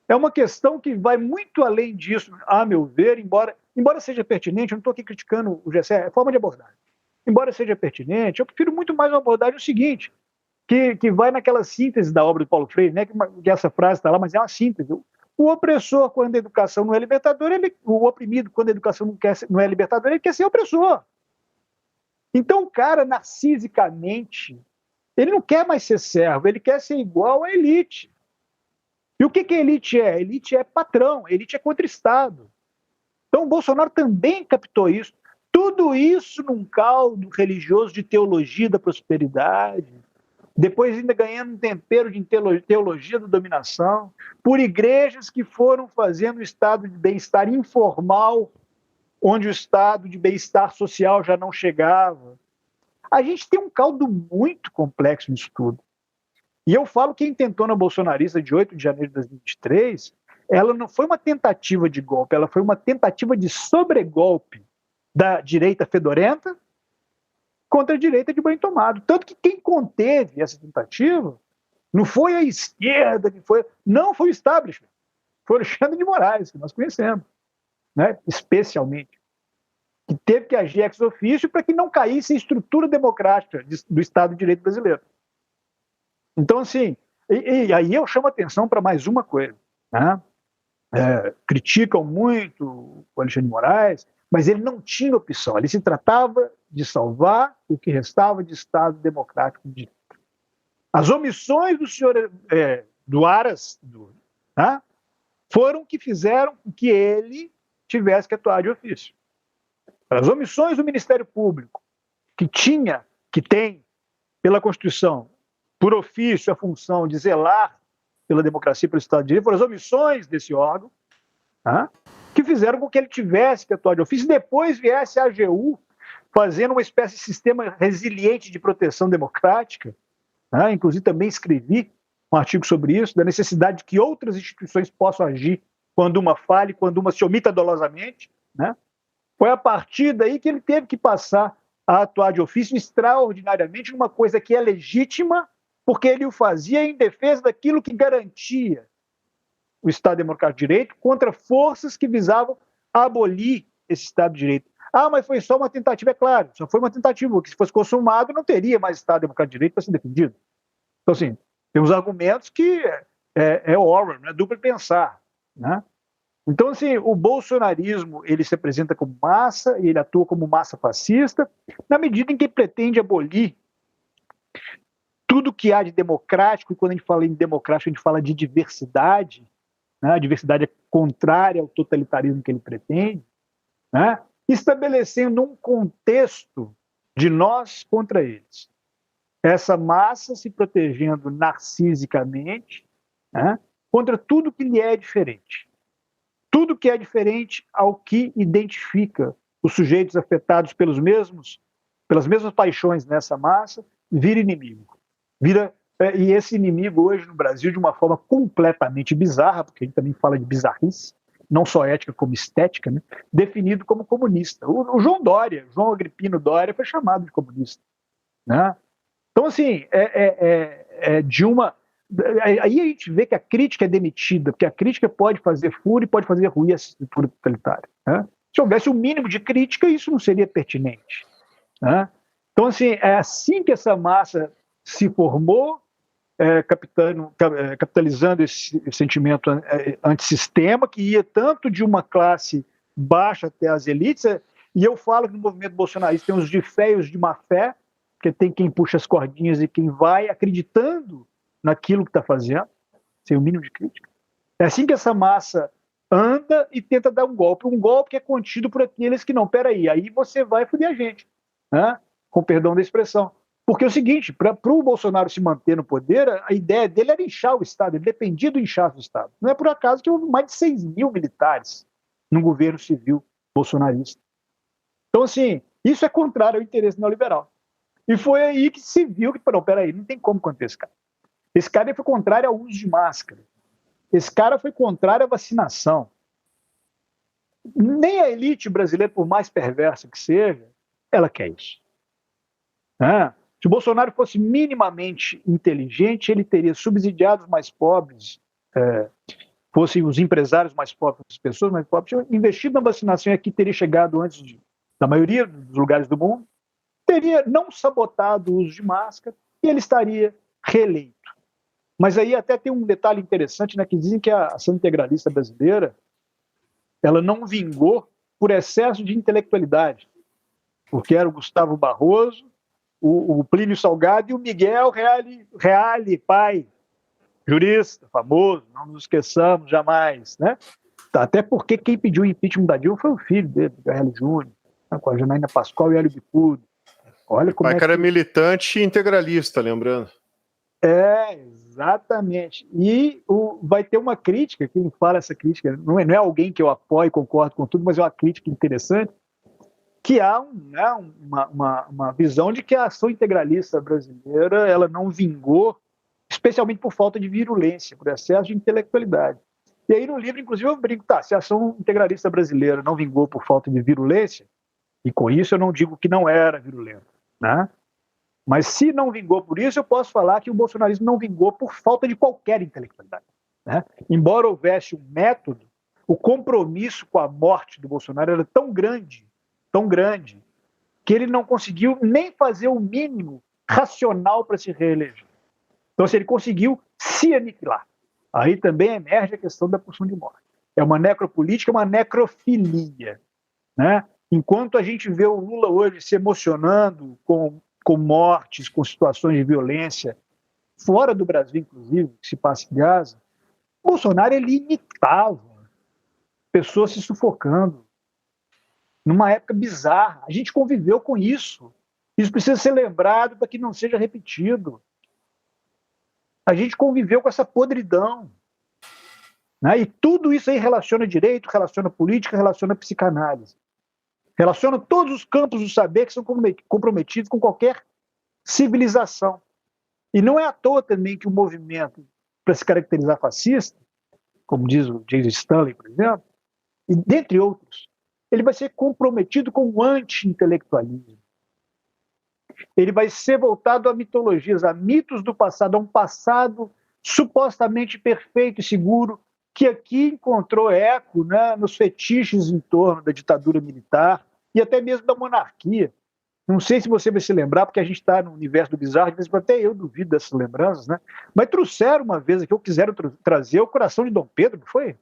É uma questão que vai muito além disso, a meu ver, embora seja pertinente, eu não estou aqui criticando o Gessé, é forma de abordagem. Embora seja pertinente, eu prefiro muito mais uma abordagem seguinte, que vai naquela síntese da obra do Paulo Freire, né, que essa frase está lá, mas é uma síntese. O opressor, quando a educação não é libertadora, o oprimido, quando a educação não é libertadora, ele quer ser opressor. Então o cara, narcisicamente, ele não quer mais ser servo, ele quer ser igual à elite. E o que a elite é? A elite é patrão, a elite é contra o Estado. Então o Bolsonaro também captou isso. Tudo isso num caldo religioso de teologia da prosperidade, depois ainda ganhando um tempero de teologia da dominação, por igrejas que foram fazendo o estado de bem-estar informal, onde o estado de bem-estar social já não chegava. A gente tem um caldo muito complexo nisso tudo. E eu falo que a intentona bolsonarista de 8 de janeiro de 2023, ela não foi uma tentativa de golpe, ela foi uma tentativa de sobregolpe da direita fedorenta contra a direita de banho tomado. Tanto que quem conteve essa tentativa não foi a esquerda, não foi o establishment, foi o Alexandre de Moraes, que nós conhecemos, né? Especialmente, que teve que agir ex officio para que não caísse a estrutura democrática do Estado de Direito brasileiro. Então, assim, e aí eu chamo a atenção para mais uma coisa. Né? criticam muito o Alexandre de Moraes, mas ele não tinha opção. Ali se tratava de salvar o que restava de Estado democrático de direito. As omissões do senhor do Aras tá, foram que fizeram com que ele tivesse que atuar de ofício. As omissões do Ministério Público, que tem, pela Constituição, por ofício, a função de zelar pela democracia e pelo Estado de Direito, foram as omissões desse órgão, tá, que fizeram com que ele tivesse que atuar de ofício e depois viesse a AGU fazendo uma espécie de sistema resiliente de proteção democrática. Tá? Inclusive, também escrevi um artigo sobre isso, da necessidade de que outras instituições possam agir quando uma falhe, quando uma se omita dolosamente. Né? Foi a partir daí que ele teve que passar a atuar de ofício extraordinariamente numa coisa que é legítima, porque ele o fazia em defesa daquilo que garantia o Estado Democrático de Direito contra forças que visavam abolir esse Estado de Direito. Ah, mas foi só uma tentativa, é claro, só foi uma tentativa, porque se fosse consumado não teria mais Estado Democrático de Direito para ser defendido. Então, assim, tem uns argumentos que é Orwell, não é duplo pensar, né? Então, assim, o bolsonarismo, ele se apresenta como massa, e ele atua como massa fascista, na medida em que pretende abolir tudo que há de democrático, e quando a gente fala em democrático, a gente fala de diversidade, né? A diversidade é contrária ao totalitarismo que ele pretende, né? Estabelecendo um contexto de nós contra eles. Essa massa se protegendo narcisicamente, né? Contra tudo que lhe é diferente. Tudo que é diferente ao que identifica os sujeitos afetados pelas mesmas paixões nessa massa, vira inimigo. E esse inimigo hoje no Brasil de uma forma completamente bizarra, porque a gente também fala de bizarrice, não só ética como estética, né? Definido como comunista. O João Agripino Dória foi chamado de comunista. Né? Então, assim, aí a gente vê que a crítica é demitida, porque a crítica pode fazer furo e pode fazer ruir a estrutura totalitária. Né? Se houvesse um mínimo de crítica, isso não seria pertinente. Né? Então, assim, é assim que essa massa se formou, capitalizando esse sentimento antissistema, que ia tanto de uma classe baixa até as elites. E eu falo que no movimento bolsonarista tem os de fé e os de má fé, porque tem quem puxa as cordinhas e quem vai acreditando naquilo que está fazendo, sem o mínimo de crítica. É assim que essa massa anda e tenta dar um golpe que é contido por aqueles que não, peraí, aí você vai foder a gente, né? Com perdão da expressão. Porque é o seguinte, para o Bolsonaro se manter no poder, a ideia dele era inchar o Estado, ele dependia do inchaço do Estado. Não é por acaso que houve mais de 6 mil militares no governo civil bolsonarista. Então, assim, isso é contrário ao interesse neoliberal. E foi aí que se viu que, não, peraí, não tem como conter esse cara. Esse cara foi contrário ao uso de máscara. Esse cara foi contrário à vacinação. Nem a elite brasileira, por mais perversa que seja, ela quer isso. Se o Bolsonaro fosse minimamente inteligente, ele teria subsidiado os mais pobres, fossem os empresários mais pobres, as pessoas mais pobres, investido na vacinação e aqui teria chegado antes da maioria dos lugares do mundo, teria não sabotado o uso de máscara e ele estaria reeleito. Mas aí até tem um detalhe interessante, né, que dizem que a ação integralista brasileira ela não vingou por excesso de intelectualidade, porque era o Gustavo Barroso, o Plínio Salgado e o Miguel Reale, pai, jurista, famoso, não nos esqueçamos jamais, né? Até porque quem pediu o impeachment da Dilma foi o filho dele, Reale Júnior, né, com a Janaína Pascoal e Hélio Bicudo. Olha como o pai era militante e integralista, lembrando. Exatamente. E vai ter uma crítica, quem fala essa crítica, não é alguém que eu apoio, concordo com tudo, mas é uma crítica interessante, que há uma visão de que a ação integralista brasileira ela não vingou, especialmente por falta de virulência, por excesso de intelectualidade. E aí no livro, inclusive, eu brinco, se a ação integralista brasileira não vingou por falta de virulência, e com isso eu não digo que não era virulento, né? Mas se não vingou por isso, eu posso falar que o bolsonarismo não vingou por falta de qualquer intelectualidade. Né? Embora houvesse um método, o compromisso com a morte do Bolsonaro era tão grande, que ele não conseguiu nem fazer o mínimo racional para se reeleger. Então, se ele conseguiu se aniquilar, aí também emerge a questão da pulsão de morte. É uma necropolítica, uma necrofilia, né? Enquanto a gente vê o Lula hoje se emocionando com mortes, com situações de violência, fora do Brasil, inclusive, que se passa em Gaza, Bolsonaro ele imitava pessoas se sufocando numa época bizarra. A gente conviveu com isso. Isso precisa ser lembrado para que não seja repetido. A gente conviveu com essa podridão. Né? E tudo isso aí relaciona direito, relaciona política, relaciona psicanálise. Relaciona todos os campos do saber que são comprometidos com qualquer civilização. E não é à toa também que o movimento, para se caracterizar fascista, como diz o James Stanley, por exemplo, e dentre outros, ele vai ser comprometido com o anti-intelectualismo. Ele vai ser voltado a mitologias, a mitos do passado, a um passado supostamente perfeito e seguro, que aqui encontrou eco, né, nos fetiches em torno da ditadura militar e até mesmo da monarquia. Não sei se você vai se lembrar, porque a gente está no universo do bizarro, até eu duvido dessas lembranças, né? Mas trouxeram uma vez aqui, ou quiseram trazer o coração de Dom Pedro, não foi?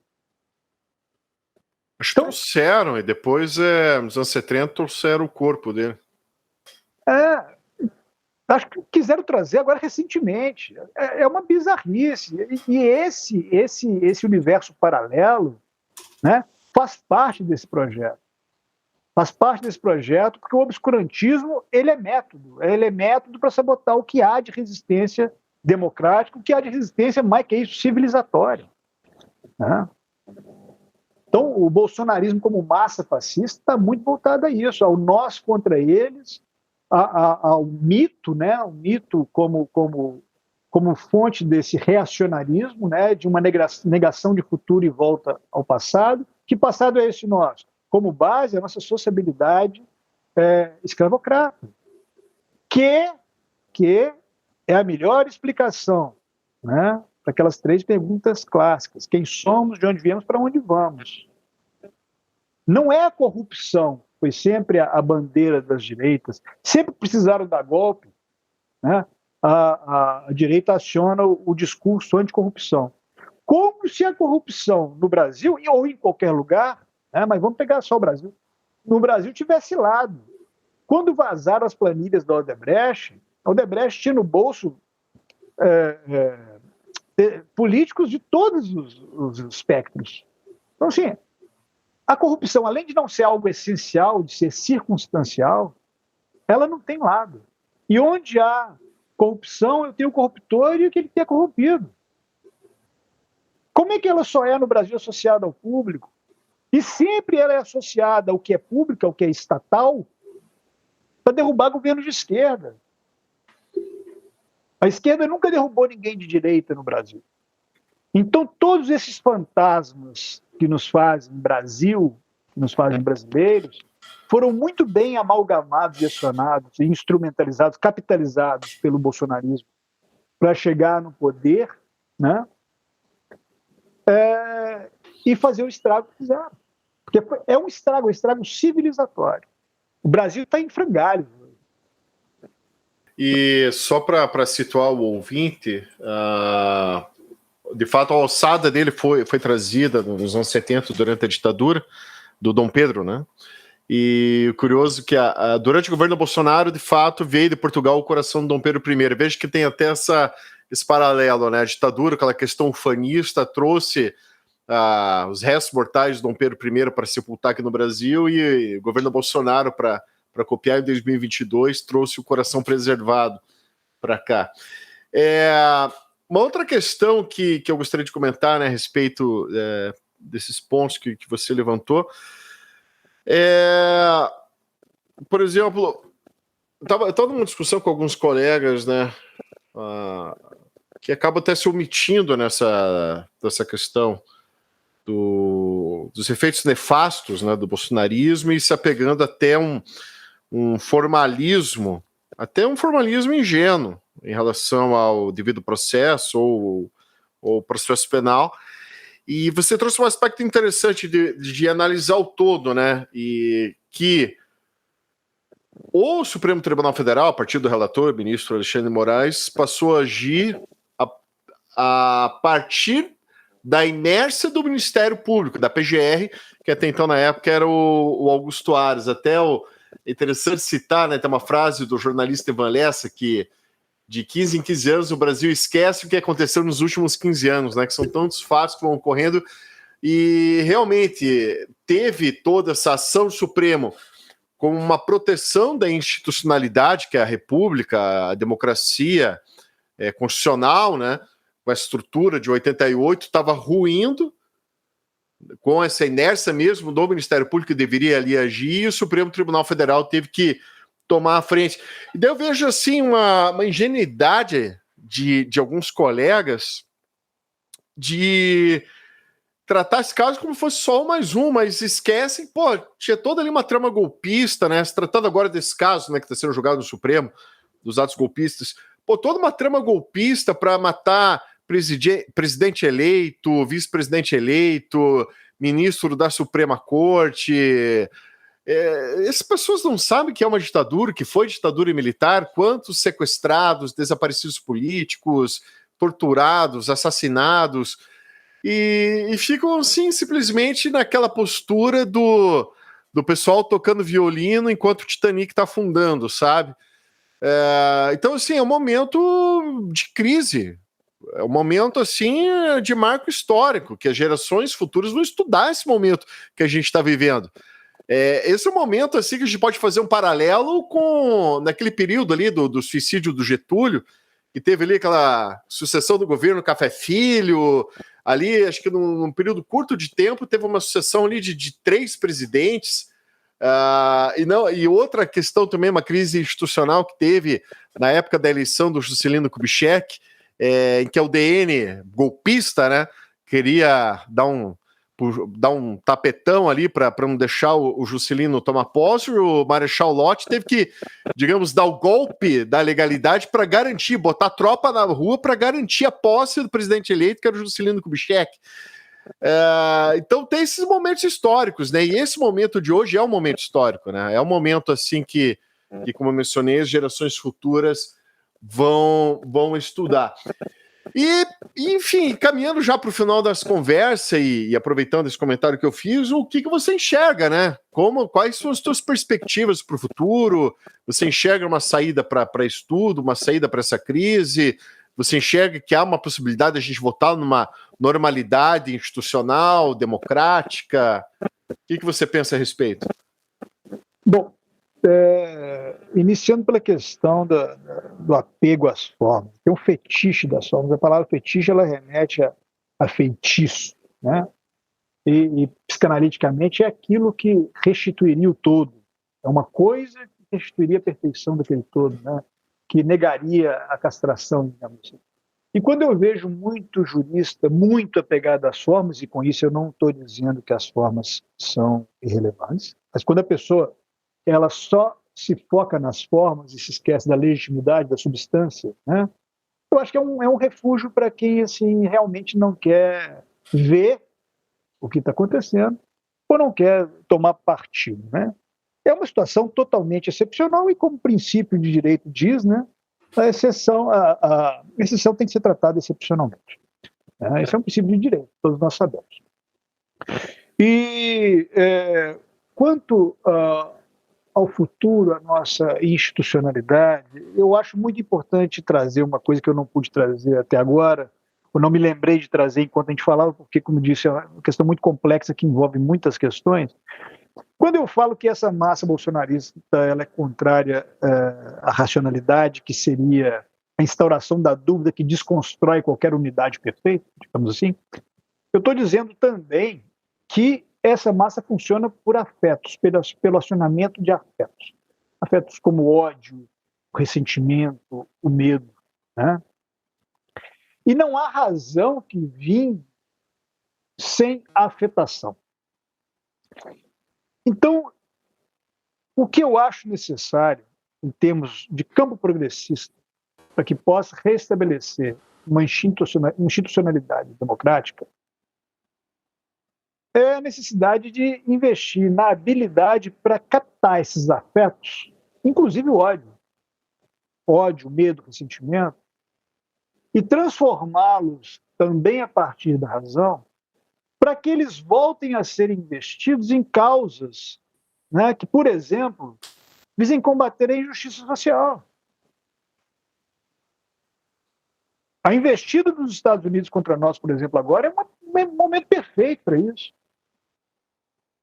Acho que trouxeram, e depois, nos anos 70, trouxeram o corpo dele. Acho que quiseram trazer agora recentemente. É uma bizarrice. E esse universo paralelo, né, faz parte desse projeto. Faz parte desse projeto porque o obscurantismo ele é método para sabotar o que há de resistência democrática, o que há de resistência, mais que isso, civilizatória. Né? Então, o bolsonarismo como massa fascista está muito voltado a isso, ao nós contra eles, ao mito, né? O mito como fonte desse reacionarismo, né? De uma negação de futuro e volta ao passado. Que passado é esse nosso? Como base, a nossa sociabilidade escravocrata, que é a melhor explicação, né? Para aquelas 3 perguntas clássicas: quem somos, de onde viemos, para onde vamos. Não é a corrupção, foi sempre a bandeira das direitas, sempre precisaram dar golpe, né? A direita aciona o discurso anticorrupção. Como se a corrupção no Brasil, ou em qualquer lugar, né? Mas vamos pegar só o Brasil, no Brasil tivesse lado. Quando vazaram as planilhas da Odebrecht, a Odebrecht tinha no bolso políticos de todos os espectros. Então, assim, a corrupção, além de não ser algo essencial, de ser circunstancial, ela não tem lado. E onde há corrupção, eu tenho o corruptor e aquele que é corrompido. Como é que ela só é no Brasil associada ao público? E sempre ela é associada ao que é público, ao que é estatal, para derrubar governo de esquerda. A esquerda nunca derrubou ninguém de direita no Brasil. Então, todos esses fantasmas que nos fazem Brasil, que nos fazem brasileiros, foram muito bem amalgamados e acionados, instrumentalizados, capitalizados pelo bolsonarismo para chegar no poder, né? E fazer o estrago que fizeram. Porque é um estrago civilizatório. O Brasil está em frangalhos. E só para situar o ouvinte, de fato a alçada dele foi trazida nos anos 70 durante a ditadura do Dom Pedro, né? E curioso que durante o governo Bolsonaro, de fato, veio de Portugal o coração do Dom Pedro I. Veja que tem até esse paralelo, né? A ditadura, aquela questão ufanista, trouxe os restos mortais de Dom Pedro I para sepultar aqui no Brasil, e o governo Bolsonaro, para copiar em 2022, trouxe o coração preservado para cá. Uma outra questão que eu gostaria de comentar, né, a respeito desses pontos que você levantou, por exemplo, eu estava numa discussão com alguns colegas, né, que acabam até se omitindo nessa questão dos efeitos nefastos, né, do bolsonarismo, e se apegando até um formalismo, até um formalismo ingênuo em relação ao devido processo ou processo penal. E você trouxe um aspecto interessante de analisar o todo, né? E que o Supremo Tribunal Federal, a partir do relator, o ministro Alexandre de Moraes, passou a agir a partir da inércia do Ministério Público, da PGR, que até então na época era o Augusto Aras. É interessante citar, né, tem uma frase do jornalista Ivan Lessa que de 15 em 15 anos o Brasil esquece o que aconteceu nos últimos 15 anos, né, que são tantos fatos que vão ocorrendo, e realmente teve toda essa ação do Supremo como uma proteção da institucionalidade, que é a República, a democracia constitucional, né, com a estrutura de 88, estava ruindo, com essa inércia mesmo do Ministério Público que deveria ali agir, e o Supremo Tribunal Federal teve que tomar a frente. E daí eu vejo assim uma ingenuidade de alguns colegas de tratar esse caso como se fosse só mais um, mas esquecem, tinha toda ali uma trama golpista, né? Se tratando agora desse caso, né, que está sendo julgado no Supremo, dos atos golpistas, toda uma trama golpista para matar presidente eleito, vice-presidente eleito, ministro da Suprema Corte. Essas pessoas não sabem que é uma ditadura, que foi ditadura militar, quantos sequestrados, desaparecidos políticos, torturados, assassinados, e ficam assim simplesmente naquela postura do pessoal tocando violino enquanto o Titanic está afundando, sabe? Então, assim, é um momento de crise, é um momento, assim, de marco histórico, que as gerações futuras vão estudar esse momento que a gente está vivendo. Esse é um momento, assim, que a gente pode fazer um paralelo com naquele período ali do suicídio do Getúlio, que teve ali aquela sucessão do governo Café Filho, ali, acho que num período curto de tempo, teve uma sucessão ali de 3 presidentes. E outra questão também, uma crise institucional que teve na época da eleição do Juscelino Kubitschek, em que a UDN golpista, né, queria dar um tapetão ali para não deixar o Juscelino tomar posse. O Marechal Lott teve que, digamos, dar o golpe da legalidade para garantir, botar tropa na rua para garantir a posse do presidente eleito, que era o Juscelino Kubitschek. Então tem esses momentos históricos, né? E esse momento de hoje é um momento histórico, né? É um momento assim que como eu mencionei, as gerações futuras vão estudar. E, enfim, caminhando já para o final das conversas e aproveitando esse comentário que eu fiz, o que você enxerga, né? Quais são as suas perspectivas para o futuro? Você enxerga uma saída para estudo, uma saída para essa crise? Você enxerga que há uma possibilidade de a gente voltar numa normalidade institucional, democrática? O que você pensa a respeito? Bom, iniciando pela questão do apego às formas, tem um fetiche das formas. A palavra fetiche ela remete a feitiço, né? E psicanaliticamente é aquilo que restituiria o todo. É uma coisa que restituiria a perfeição daquele todo, né? Que negaria a castração, digamos assim. E quando eu vejo muito jurista muito apegado às formas, e com isso eu não estou dizendo que as formas são irrelevantes, mas quando a pessoa ela só se foca nas formas e se esquece da legitimidade, da substância, né? Eu acho que é um refúgio para quem assim, realmente não quer ver o que está acontecendo ou não quer tomar partido, né? É uma situação totalmente excepcional e, como o princípio de direito diz, né, a exceção tem que ser tratada excepcionalmente. Esse é um princípio de direito, todos nós sabemos. E quanto ao futuro, a nossa institucionalidade, eu acho muito importante trazer uma coisa que eu não pude trazer até agora, ou não me lembrei de trazer enquanto a gente falava, porque, como disse, é uma questão muito complexa que envolve muitas questões. Quando eu falo que essa massa bolsonarista ela é contrária à racionalidade, que seria a instauração da dúvida que desconstrói qualquer unidade perfeita, digamos assim, eu estou dizendo também que essa massa funciona por afetos, pelo acionamento de afetos. Afetos como o ódio, o ressentimento, o medo, né? E não há razão que vingue sem afetação. Então, o que eu acho necessário, em termos de campo progressista, para que possa restabelecer uma institucionalidade democrática, é a necessidade de investir na habilidade para captar esses afetos, inclusive o ódio, medo, ressentimento, e transformá-los também a partir da razão, para que eles voltem a ser investidos em causas, né, que, por exemplo, visem combater a injustiça social. A investida dos Estados Unidos contra nós, por exemplo, agora é um momento perfeito para isso.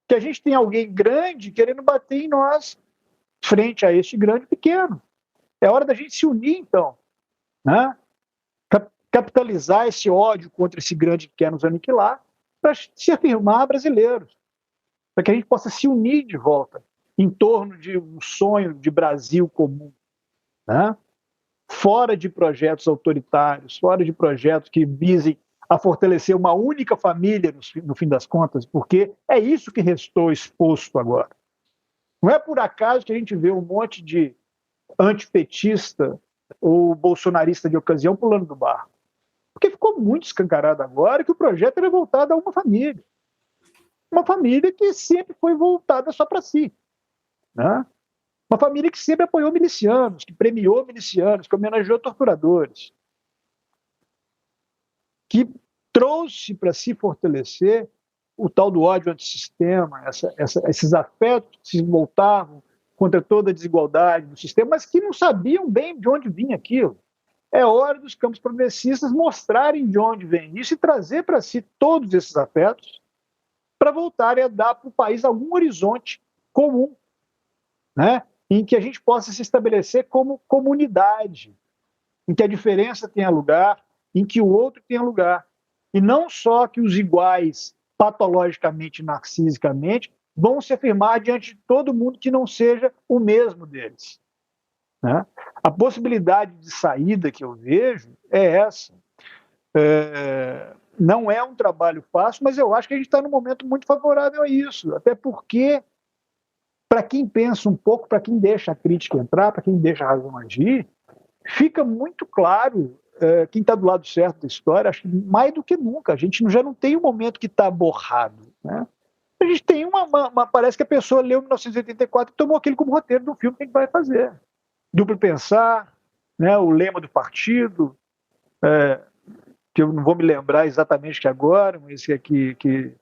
Que a gente tem alguém grande querendo bater em nós frente a este grande pequeno. É hora da gente se unir, então, né? Capitalizar esse ódio contra esse grande que quer nos aniquilar para se afirmar brasileiros, para que a gente possa se unir de volta em torno de um sonho de Brasil comum, né? Fora de projetos autoritários, fora de projetos que visem a fortalecer uma única família no fim das contas, porque é isso que restou exposto agora. Não é por acaso que a gente vê um monte de antipetista ou bolsonarista de ocasião pulando do barco. Porque ficou muito escancarado agora que o projeto era voltado a uma família. Uma família que sempre foi voltada só para si, né? Uma família que sempre apoiou milicianos, que premiou milicianos, que homenageou torturadores, que trouxe para se fortalecer o tal do ódio antissistema, esses afetos que se voltavam contra toda a desigualdade do sistema, mas que não sabiam bem de onde vinha aquilo. É hora dos campos progressistas mostrarem de onde vem isso e trazer para si todos esses afetos para voltarem a dar para o país algum horizonte comum, né? Em que a gente possa se estabelecer como comunidade, em que a diferença tenha lugar, em que o outro tenha lugar. E não só que os iguais, patologicamente, narcisicamente, vão se afirmar diante de todo mundo que não seja o mesmo deles, né? A possibilidade de saída que eu vejo é essa. Não é um trabalho fácil, mas eu acho que a gente está num momento muito favorável a isso, até porque, para quem pensa um pouco, para quem deixa a crítica entrar, para quem deixa a razão agir, fica muito claro quem está do lado certo da história. Acho que mais do que nunca, a gente já não tem um momento que está borrado, né? A gente tem parece que a pessoa leu 1984 e tomou aquele como roteiro do filme que a gente vai fazer. Duplo pensar, né, o lema do partido, que eu não vou me lembrar exatamente que agora, mas que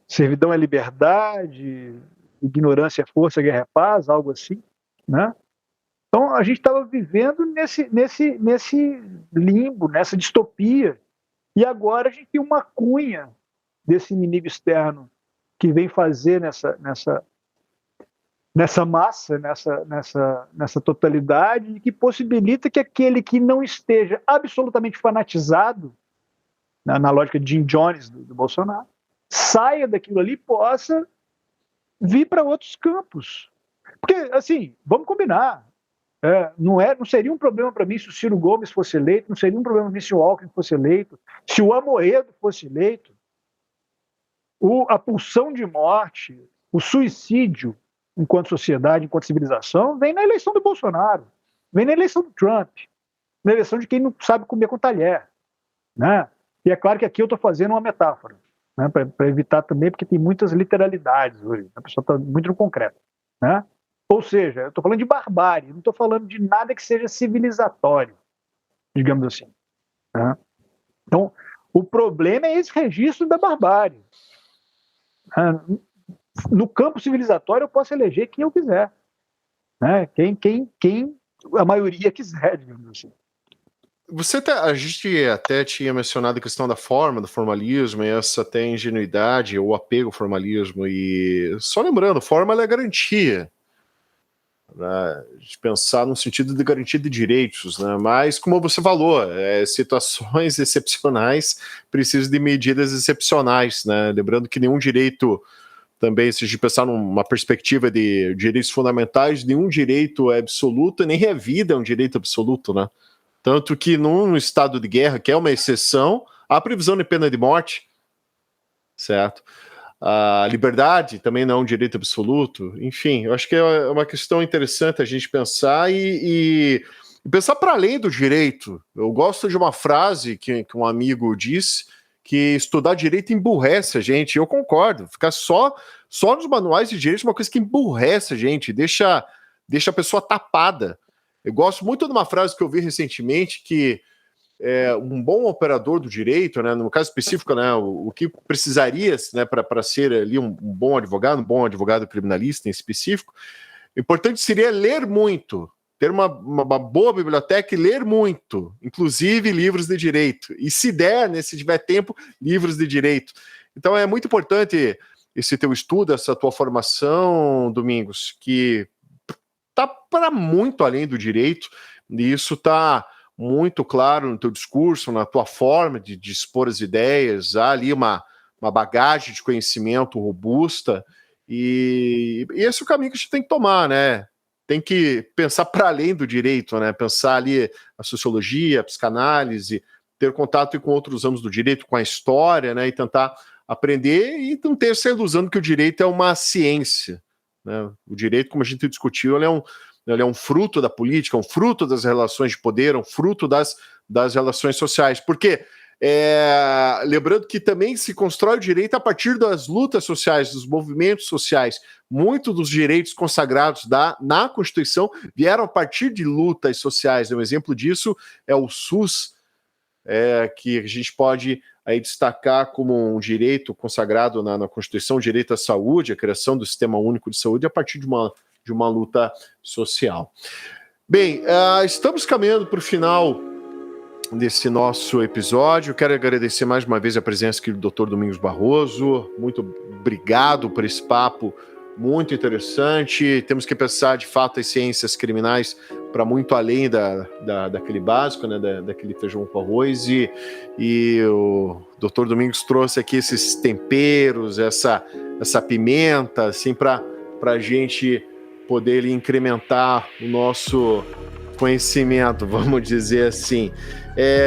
servidão é liberdade, ignorância é força, guerra é paz, algo assim, né? Então a gente estava vivendo nesse limbo, nessa distopia, e agora a gente tem uma cunha desse inimigo externo que vem fazer nessa massa, nessa totalidade, que possibilita que aquele que não esteja absolutamente fanatizado, na lógica de Jim Jones do Bolsonaro, saia daquilo ali e possa vir para outros campos. Porque, assim, vamos combinar, não seria um problema para mim se o Ciro Gomes fosse eleito, não seria um problema para mim se o Alckmin fosse eleito, se o Amoedo fosse eleito. A pulsão de morte, o suicídio, enquanto sociedade, enquanto civilização, vem na eleição do Bolsonaro, vem na eleição do Trump, na eleição de quem não sabe comer com talher, né? E é claro que aqui eu estou fazendo uma metáfora, né, para evitar também, porque tem muitas literalidades hoje, a pessoa está muito no concreto, né? Ou seja, eu estou falando de barbárie, não estou falando de nada que seja civilizatório, digamos assim, né? Então, o problema é esse registro da barbárie. No campo civilizatório eu posso eleger quem eu quiser, né? Quem a maioria quiser, digamos assim. A gente até tinha mencionado a questão da forma, do formalismo, e essa até ingenuidade, ou apego ao formalismo, e só lembrando, forma é garantia, né, de pensar no sentido de garantia de direitos, né, mas como você falou, situações excepcionais precisam de medidas excepcionais, né, lembrando que nenhum direito, também se a gente pensar numa perspectiva de direitos fundamentais, nenhum direito é absoluto, nem a vida é um direito absoluto, né? Tanto que num estado de guerra, que é uma exceção, há previsão de pena de morte, certo? A liberdade também não é um direito absoluto. Enfim, eu acho que é uma questão interessante a gente pensar e pensar para além do direito. Eu gosto de uma frase que um amigo disse, que estudar direito emburrece a gente. Eu concordo. Ficar só nos manuais de direito é uma coisa que emburrece a gente, deixa a pessoa tapada. Eu gosto muito de uma frase que eu vi recentemente, que um bom operador do direito, né, no caso específico, né, o que precisaria, né, para ser ali um bom advogado criminalista em específico, o importante seria ler muito, ter uma boa biblioteca e ler muito, inclusive livros de direito. E se der, né, se tiver tempo, livros de direito. Então é muito importante esse teu estudo, essa tua formação, Domingos, que está para muito além do direito, e isso está muito claro no teu discurso, na tua forma de expor as ideias. Há ali uma bagagem de conhecimento robusta, e esse é o caminho que a gente tem que tomar, né? Tem que pensar para além do direito, né? Pensar ali a sociologia, a psicanálise, ter contato com outros ramos do direito, com a história, né? E tentar aprender e não ter essa ilusão que o direito é uma ciência, né? O direito, como a gente discutiu, ele é um fruto da política, um fruto das relações de poder, um fruto das relações sociais. Por quê? Lembrando que também se constrói o direito a partir das lutas sociais, dos movimentos sociais. Muitos dos direitos consagrados na Constituição vieram a partir de lutas sociais. Um exemplo disso é o SUS, que a gente pode aí destacar como um direito consagrado na Constituição, o direito à saúde, a criação do Sistema Único de Saúde a partir de uma luta social. Bem, estamos caminhando para o final desse nosso episódio. Quero agradecer mais uma vez a presença aqui do Dr. Domingos Barroso. Muito obrigado por esse papo muito interessante. Temos que pensar, de fato, as ciências criminais para muito além daquele básico, né, daquele feijão com arroz. E o Dr. Domingos trouxe aqui esses temperos, essa pimenta, assim, para a gente poder incrementar o nosso conhecimento, vamos dizer assim.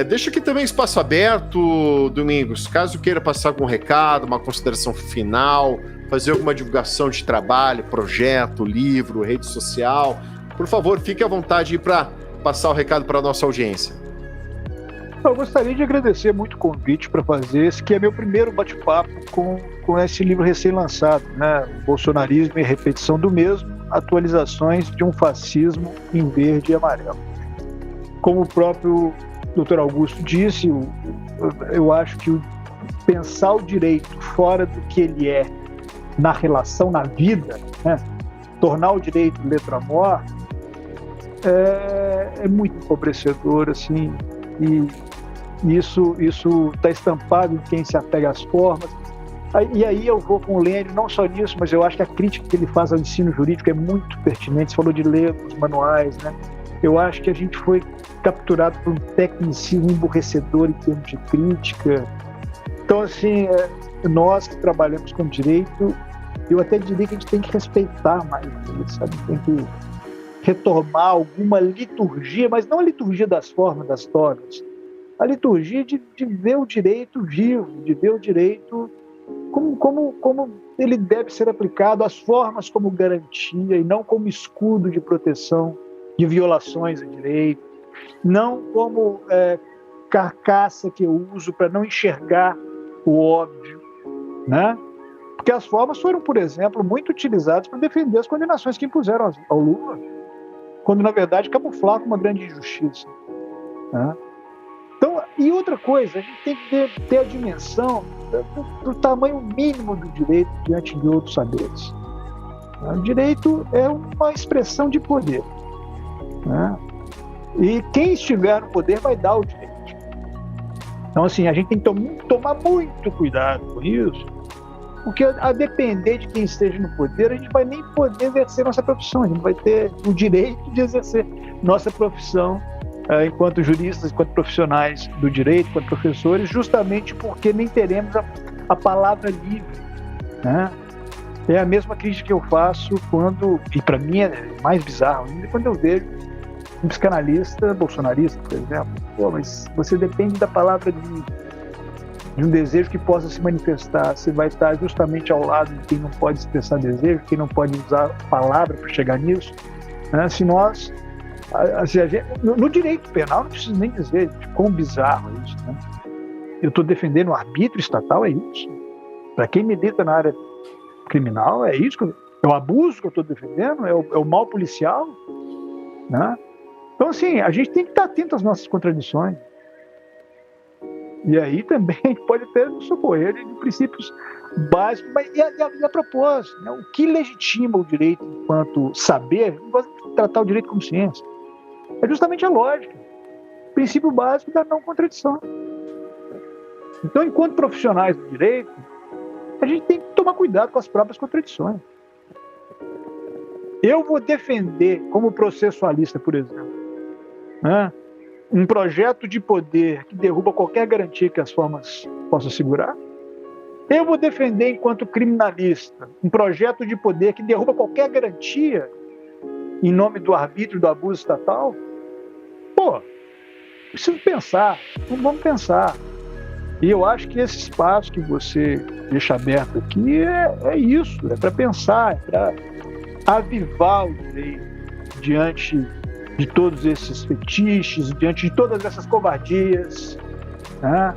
Deixa aqui também espaço aberto, Domingos, caso queira passar algum recado, uma consideração final, fazer alguma divulgação de trabalho, projeto, livro, rede social, por favor, fique à vontade para passar o recado para a nossa audiência. Eu gostaria de agradecer muito o convite para fazer esse, que é meu primeiro bate-papo com esse livro recém-lançado, né? O Bolsonarismo e a Repetição do Mesmo, atualizações de um fascismo em verde e amarelo. Como o próprio Dr. Augusto disse, eu acho que pensar o direito fora do que ele é na relação, na vida, né? Tornar o direito letra morta é muito empobrecedor, assim, e isso está estampado em quem se apega às formas. E aí eu vou com o Lênio, não só nisso, mas eu acho que a crítica que ele faz ao ensino jurídico é muito pertinente. Você falou de ler os manuais, né? Eu acho que a gente foi capturado por um tecnicismo emburrecedor em termos de crítica. Então, assim, nós que trabalhamos com direito, eu até diria que a gente tem que respeitar mais isso, sabe? Tem que retomar alguma liturgia, mas não a liturgia das formas, das togas, a liturgia de ver o direito vivo, de ver o direito como ele deve ser aplicado, as formas como garantia e não como escudo de proteção de violações de direito, não como carcaça que eu uso para não enxergar o óbvio, né? Porque as formas foram, por exemplo, muito utilizadas para defender as condenações que impuseram ao Lula, quando, na verdade, camuflava uma grande injustiça, né? Então, e outra coisa, a gente tem que ter a dimensão do tamanho mínimo do direito diante de outros saberes. O direito é uma expressão de poder, né? E quem estiver no poder vai dar o direito. Então, assim, a gente tem que tomar muito cuidado com isso, porque a depender de quem esteja no poder, a gente vai nem poder exercer nossa profissão, a gente vai ter o direito de exercer nossa profissão enquanto juristas, enquanto profissionais do direito, enquanto professores, justamente porque nem teremos a palavra livre, né? É a mesma crítica que eu faço quando, e para mim é mais bizarro ainda, quando eu vejo um psicanalista bolsonarista, por exemplo. Pô, mas você depende da palavra livre, de um desejo que possa se manifestar. Você vai estar justamente ao lado de quem não pode expressar desejo, quem não pode usar palavra para chegar nisso, né? Se nós... no direito penal, não preciso nem dizer quão bizarro é isso, né? Eu estou defendendo o arbítrio estatal, é isso. Para quem milita na área criminal, é isso. É o abuso que eu estou defendendo, é o mal policial, né? Então, assim, a gente tem que estar atento às nossas contradições. E aí também pode até nos socorrer de princípios básicos. Mas e a propósito, né? O que legitima o direito enquanto saber, não gosta de tratar o direito como ciência, é justamente a lógica, o princípio básico da não contradição. Então, enquanto profissionais do direito, a gente tem que tomar cuidado com as próprias contradições. Eu vou defender, como processualista, por exemplo, né, um projeto de poder que derruba qualquer garantia que as formas possam assegurar. Eu vou defender, enquanto criminalista, um projeto de poder que derruba qualquer garantia em nome do arbítrio, do abuso estatal. Pô, preciso pensar, não vamos pensar. E eu acho que esse espaço que você deixa aberto aqui é isso, é para pensar, é para avivar o direito diante de todos esses fetiches, diante de todas essas covardias, né?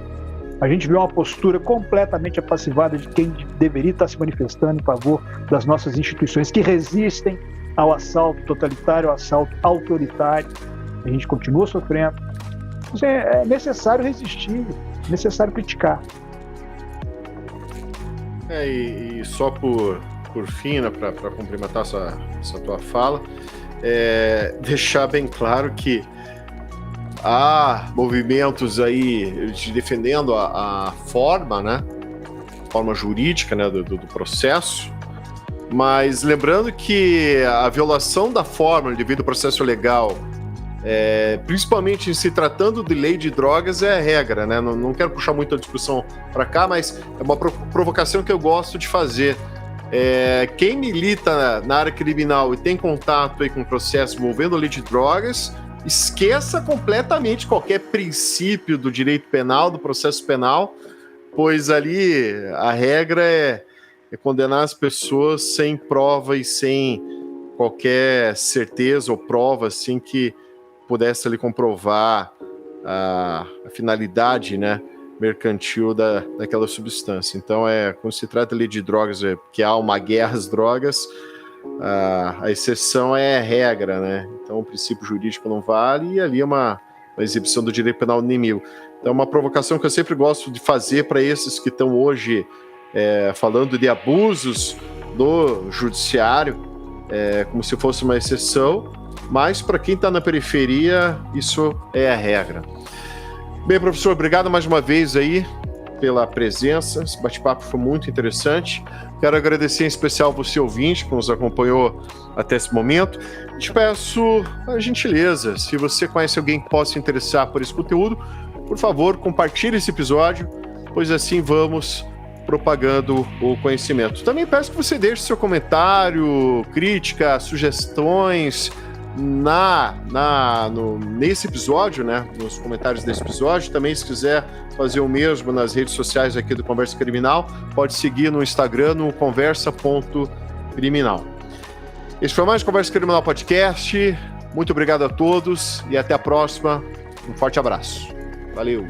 A gente vê uma postura completamente apassivada de quem deveria estar se manifestando em favor das nossas instituições que resistem ao assalto totalitário, ao assalto autoritário. A gente continua sofrendo. É necessário resistir, é necessário criticar. E só por fim, né, para complementar essa tua fala, deixar bem claro que há movimentos aí defendendo a forma, né, forma jurídica, né, do processo, mas lembrando que a violação da forma devido ao processo legal, principalmente em se tratando de lei de drogas, é a regra, né? Não quero puxar muito a discussão para cá, mas é uma provocação que eu gosto de fazer. Quem milita na área criminal e tem contato aí com o processo envolvendo a lei de drogas, esqueça completamente qualquer princípio do direito penal, do processo penal, pois ali a regra é condenar as pessoas sem prova e sem qualquer certeza ou prova assim que pudesse ali comprovar a finalidade, né, mercantil daquela substância. Então, quando se trata ali de drogas, que há uma guerra às drogas, a exceção é a regra, né? Então, o princípio jurídico não vale e ali é uma exibição do direito penal inimigo. Então, é uma provocação que eu sempre gosto de fazer para esses que estão hoje falando de abusos do judiciário, como se fosse uma exceção, mas para quem está na periferia, isso é a regra. Bem, professor, obrigado mais uma vez aí pela presença. Esse bate-papo foi muito interessante. Quero agradecer em especial você, ouvinte, que nos acompanhou até esse momento. Te peço a gentileza, se você conhece alguém que possa se interessar por esse conteúdo, por favor, compartilhe esse episódio, pois assim vamos propagando o conhecimento. Também peço que você deixe seu comentário, crítica, sugestões nesse episódio, né, nos comentários desse episódio. Também, se quiser fazer o mesmo nas redes sociais aqui do Conversa Criminal, pode seguir no Instagram, no conversa.criminal. Esse foi mais Conversa Criminal Podcast. Muito obrigado a todos e até a próxima. Um forte abraço. Valeu!